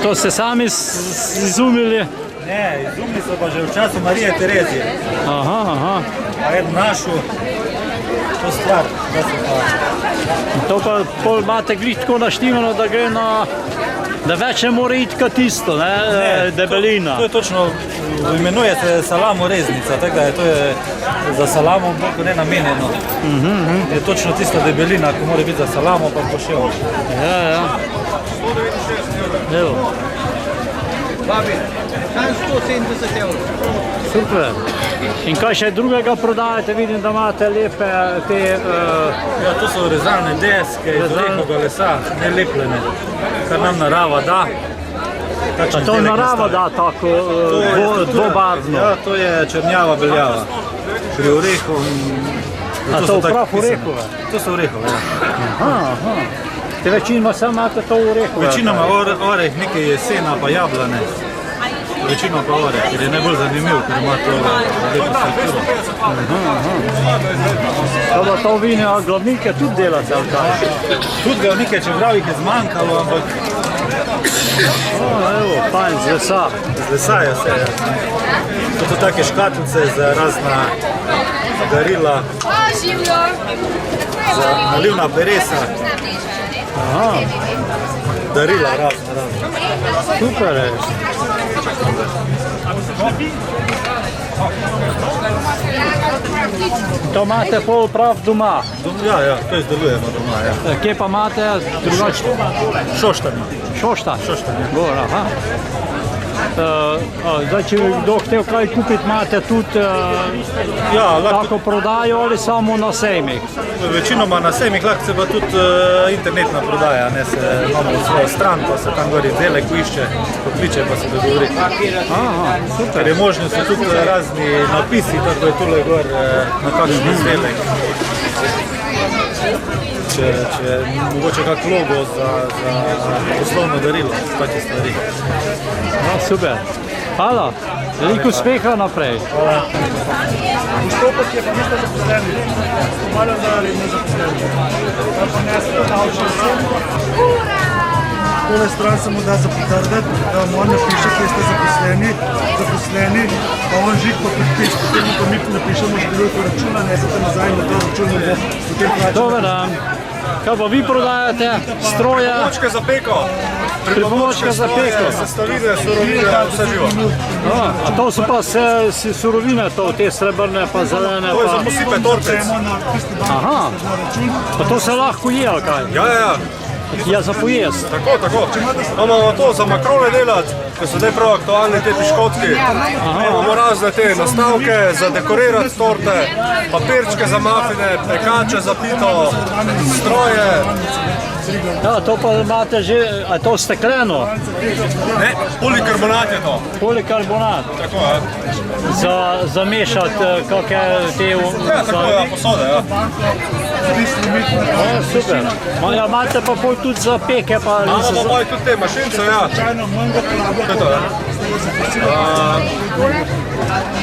To ste sami izumili? Ne, izumili so pa že v času Marije Terezije. Aha. A eno našo to stvar, da se pa... To pa pol imate glih tako naštimano, da gre na... Da več ne more iti kot tisto, ne, debelina. To je točno, imenuje se salamoreznica, tako da to je za salamo bolj ne namenjeno. Je točno tista debelina, ko mora biti za salamo, pa pošel. Ja. Evo. Babi, tam 170 evrov. Super. In kaj še drugega prodajate? Vidim, da imate lepe te... Ja, to so rezalne deske iz orehovega lesa, ne lepljene, kar nam narava da. A to narava da tako dvobarvno? Ja, to je črnjava beljava. Pri orehu... A to prav orehove? To so orehove, ja. Aha. Te večinoma samo imate to orehove? Večinoma oreh, nekaj jesena pa jablane. Večino pa oreh, ker je najbolj zanimiv, ker ima to lepo strukturo. Tako to vi glavnike tudi delate, ali kaj? Tudi glavnike, čeprav jih je zmanjkalo, ampak... Evo, fajn, z lesa. Z lesa je vse, ja. To so take škatlice za razna darila, za nalivna peresa. Darila razna. Super je. To imate pol prav doma? Ja, to izdelujemo doma, ja. Kje pa imate drugače? Šoštanj. Šoštanj? Šoštanj, ja. Gor, aha. Zdaj, če bi kdo hotel kaj kupiti, imate tudi tako prodajo ali samo na sejmih? Večinoma na sejmih, lahko se pa tudi internetna prodaja, ne, se imamo svojo stran, pa se tam gori izdelek poišče, pokliče pa se dogovori. Aha, super. Ker je možno so tudi razni napisi, tako je tule gor na kakšen izdelek. Če mogoče kak logo za poslovno darilo, take stvari. No, super. Hvala. Veliko uspeha naprej. Hvala. Postopek je pa niste zaposleni. Pomaljam, da ali ne zaposleni. Pa pa ne se davče osebno. Tole stran se mu da za potrditi, da vam on napiše, kje ste zaposleni, pa on žig pa podpis, potem pa mi napišemo številko računa, nesete nazaj na to račun, da bo potem plačeno. Dobar dan. Kaj pa vi prodajate? Stroje? Pripomočke za peko. Pripomočke za peko. Sestavine, surovine, vse živo. A to so pa surovine, te srebrne pa zelene. To je za posipe tortec. Aha. Pa to se lahko je, ali kaj? Ja. Ja, za pojest. Tako. Imamo to za makrone delati, ko so zdaj prav aktualni te piškotki. Imamo razne te nastavke za dekorirati torte, papirčke za mafine, pekače za pito, stroje. Ja, to pa imate že, a je to stekleno? Ne, polikarbonat je to. Polikarbonat? Tako, ja. Za zamešati kakšne te... Ja, tako, ja, posode, ja. Super. Imate pa pol tudi za peke, pa... Imamo pa tudi te mašince, ja.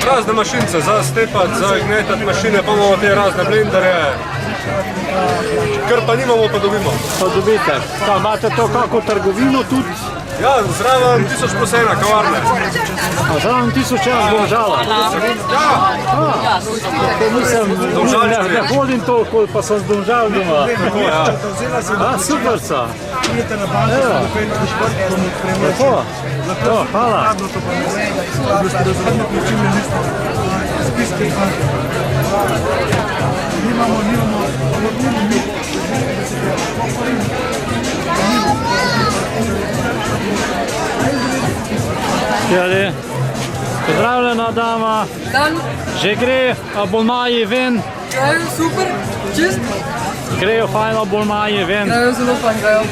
Razne mašince za stepati, za gnetati mašine, pa imamo te razne blenderje. Kar pa nimamo, pa dobimo. Pa dobite. Imate to kako trgovino tudi? Ja, zraven 1000+1 kavarne. Zraven 1000 Domžala? Ja. Ne hodim toliko, pa sem z Domžal doma. Superca. Lepo. Hvala. Tjeli, pozdravljena dama. Dan. Že gre, a bolmaji ven? Grejo super, čist. Grejo fajno bolmaji ven? Grejo zelo fajn, grejo.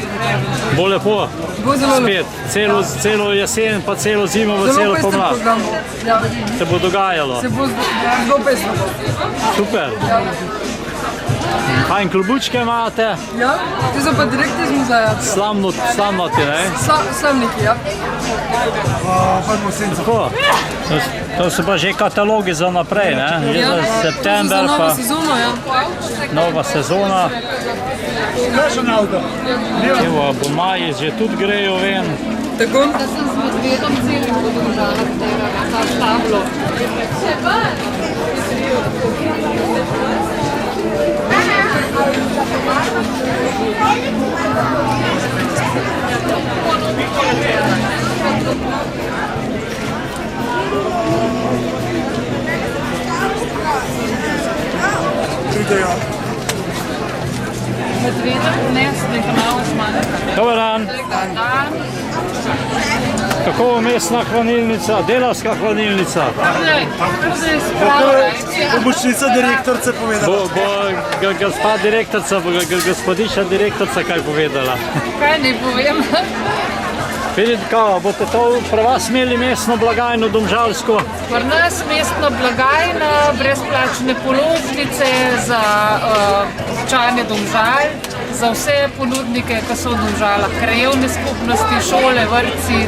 Bo lepo? Bo zelo lepo. Spet, celo jesen, pa celo zimo, pa celo pomlad. Zelo pester program. Ja. Se bo dogajalo? Se bo zelo pestro. Super. Ja. Fajn klobučke imate? Ja, ti so pa direkt iz muzeja. Slamnoti, ne? Slamniki, ja. Tako. To so pa že katalogi za naprej, ne? Že za september pa... Za novo sezono, ja. Nova sezona. Kakšen avto? Evo, bolmaji že tudi grejo ven. Tako? Da sem z medvedom celim podržala, katerega, ta štablo. Medvedem vnes, da ga malo zmanjka. Dobar dan. Kako mestna hranilnica, delavska hranilnica? Pomočnica direktorice povedala. Bo gospa direktorica, gospodična direktorica kaj povedala? Kaj ne povem? Vidite, kao, boste to pri vas imeli mestno blagajno domžalsko? Pri nas mestno blagajno, brezplačne položnice za občane Domžal, za vse ponudnike, ki so v Domžalah, krajevne skupnosti, šole, vrtci,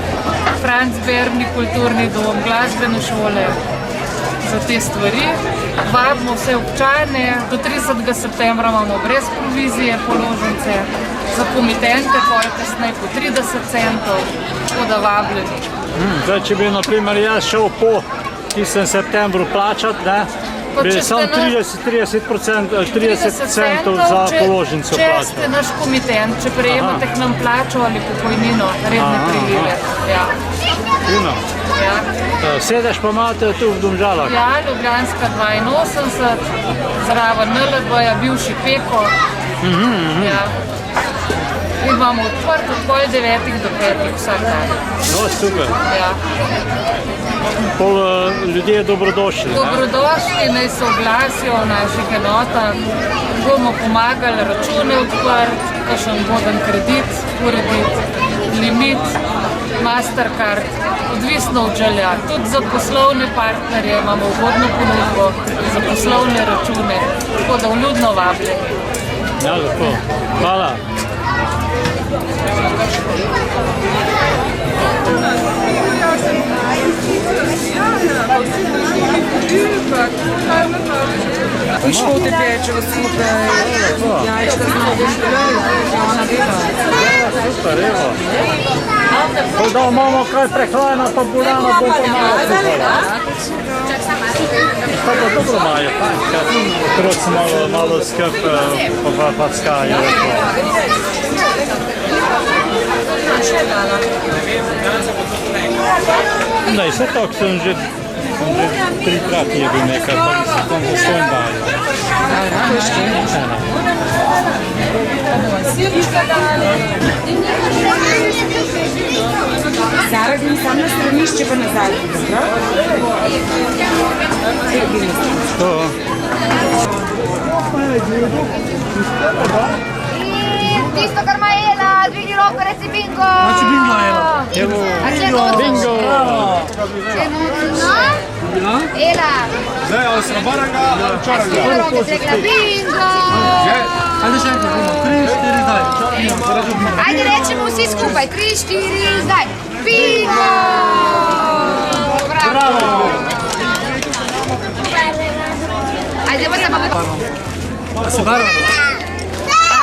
Franc Berni kulturni dom, glasbene šole, za te stvari. Vabimo vse občane, do 30. septembra imamo brez provizije položnice, za komitente, pol kasneje po 30 centov, tako da vabljeni. Zdaj, če bi, naprimer, jaz šel po tistem septembru plačati, ne? Bi samo 30 centov za položnico plačal. Če ste naš komitent, če prejemate k nam plačo ali pokojnino, redne prilive. Fino. Sedež pa imate tu v Domžalah? Ja, Ljubljanska 82, zraven NLB-ja, bivši Peko. In imamo odprt od pol 9 do 5 vsak dan. No, super. Ja. Pol ljudje dobrodošli, ne? Dobrodošli, naj se oglasijo v naših enotah. Bomo pomagali račune odprt, kakšen boden kredit urediti, limit, Mastercard, odvisno od želja. Tudi za poslovne partnerje imamo ugodno ponudbo, za poslovne račune, tako da vljudno vabljeni. Ja, lepo. Hvala. Piškote pečejo skupaj, jajčka z novim ona dela. Super, evo. Ko da imamo kaj prehlajena, pa bolana bo pa malo kuhala. Pa bo dobro imajo, ker otroci malo skrb pa packajo. Ne, vse tako sem že 3-krat jedel nekaj, pa se tam zastojim bajo. Zara, grem sam na stranišče pa nazaj. To. Tisto, kar ima Ela, dvigni roko, reci bingo! Znači bingo, Ela. Evo, bingo! No? Ela! Zdaj, ali se nabaraga, ali čaraga? Dvigni roko, rekla bingo! Ajde še enkrat, 3, 4, zdaj. Ajde rečemo vsi skupaj, 3, 4, zdaj. Bingo! Bravo! Ajde, pa se pa... Se barva?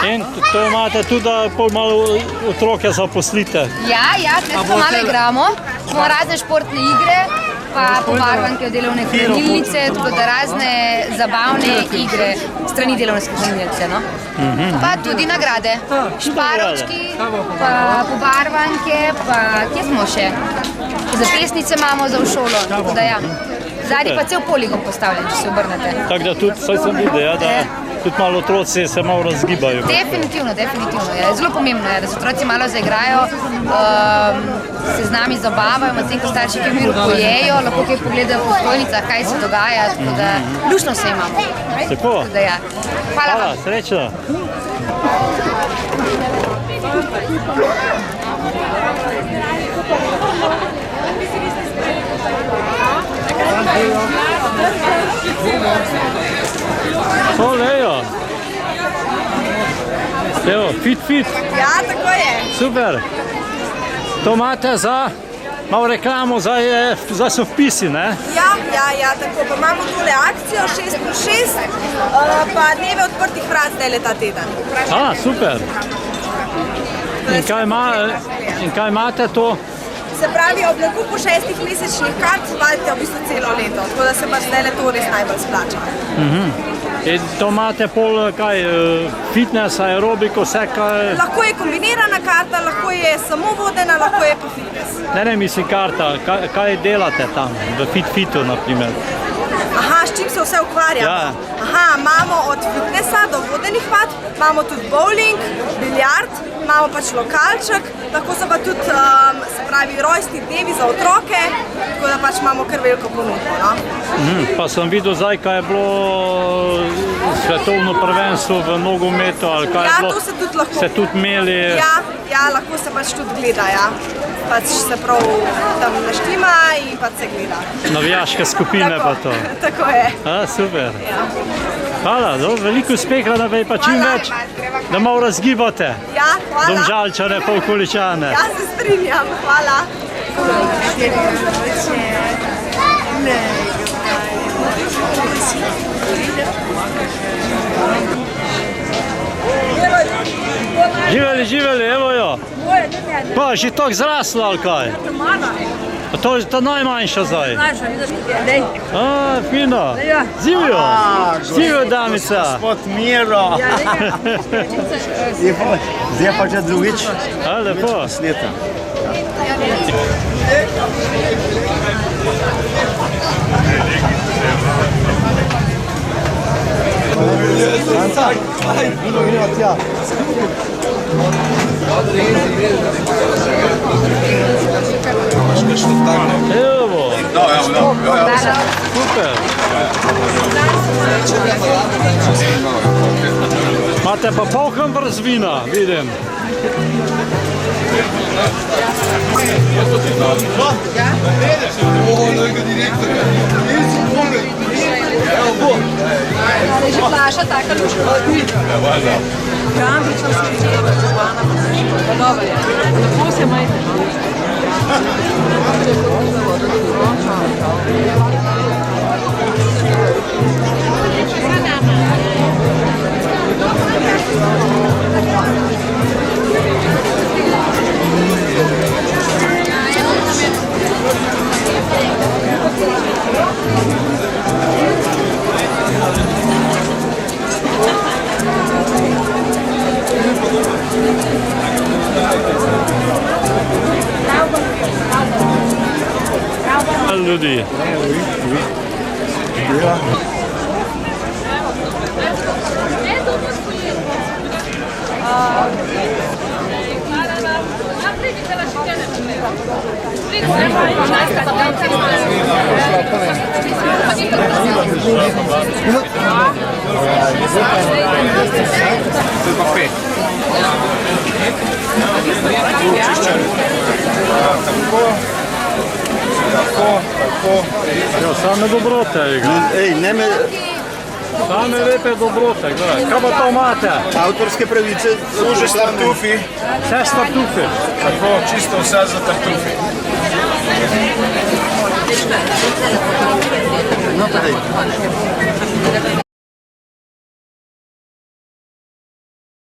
In to imate tudi, da pol malo otroke zaposlite. Ja, tako malo igramo. Imamo razne športne igre, pa pobarvanke, delovne hranilnice, tako da razne zabavne igre strani delovne hranilnice, no. Pa tudi nagrade. Šparovčki, pa pobarvanke, pa kje smo še? Zapesnice imamo za v šolo, tako da ja. Zadnji pa cel poligon postavljen, če se obrnete. Tako da tudi, saj sem videl, ja, da tudi malo otroci se malo razgibajo. Definitivno, je zelo pomembno, da se otroci malo zaigrajo, se z nami zabavajo, medtem ko starši kaj v miru pojejo, lahko kaj pogledajo po stojnicah, kaj se dogaja, tako da luštno se imamo. Tako? Hvala vam. Srečno. To lejo. Evo, fit. Ja, tako je. Super. To imate za malo reklamo, za so vpisi, ne? Ja, tako. Pa imamo tole akcijo 6+6, pa dneve odprtih vrat zdaj ta teden. Super. In kaj imate to? Se pravi, ob nakupu 6 mesečnih kart valite v bistvu celo leto, tako da se pa zdaj to res najbolj splača. In to imate pol kaj, fitness, aerobiko, vse kaj? Lahko je kombinirana karta, lahko je samo vodena, lahko je pa fitness. Ne, mislim karta, kaj delate tam, v fitu naprimer? Aha, s čim se vse ukvarjamo? Ja. Aha, imamo od fitnessa do vodenih vadb, imamo tudi bowling, biljard, imamo pač lokalček, lahko so pa tudi, se pravi, rojstni dnevi za otroke, tako da pač imamo kar veliko ponudbo, no? Pa sem videl zdaj, kaj je bilo svetovno prvenstvo v nogometu, ali kaj je bilo? Ja, to se tudi lahko. Se tudi imeli? Ja, lahko se pač tudi gleda, ja. Pač se prav tam naštima in pač se gleda. Navijaške skupine pa to. Tako je. Super. Hvala, veliko uspeha naprej, pa čim več, da malo razgibate. Ja, hvala. Domžalčane pa okoličane. Ja, se strinjam, hvala. Živeli, evo jo. Pa, že tako zrasla ali kaj? To je ta najmanjša zdaj? Najmanjša, vidiš, kaj je, dej. Fino. Živijo, damica. Gospod Miro. Zdaj pa že drugič. Lepo. Sneta. Franca, gremo tja. Evo. Super. Imate pa polkan brz vina, vidim. Je že flaša taka luška. Gambrično se videla, čobana pa se škoda. Dobro je. Lepo se majte. Ljudi. Same dobrote, same lepe dobrote, gledaj. Kaj pa to imate? Avtorske pravice, Služi s tartufi. Vse s tartufi. Tako, čisto vse za tartufi. No, pa daj.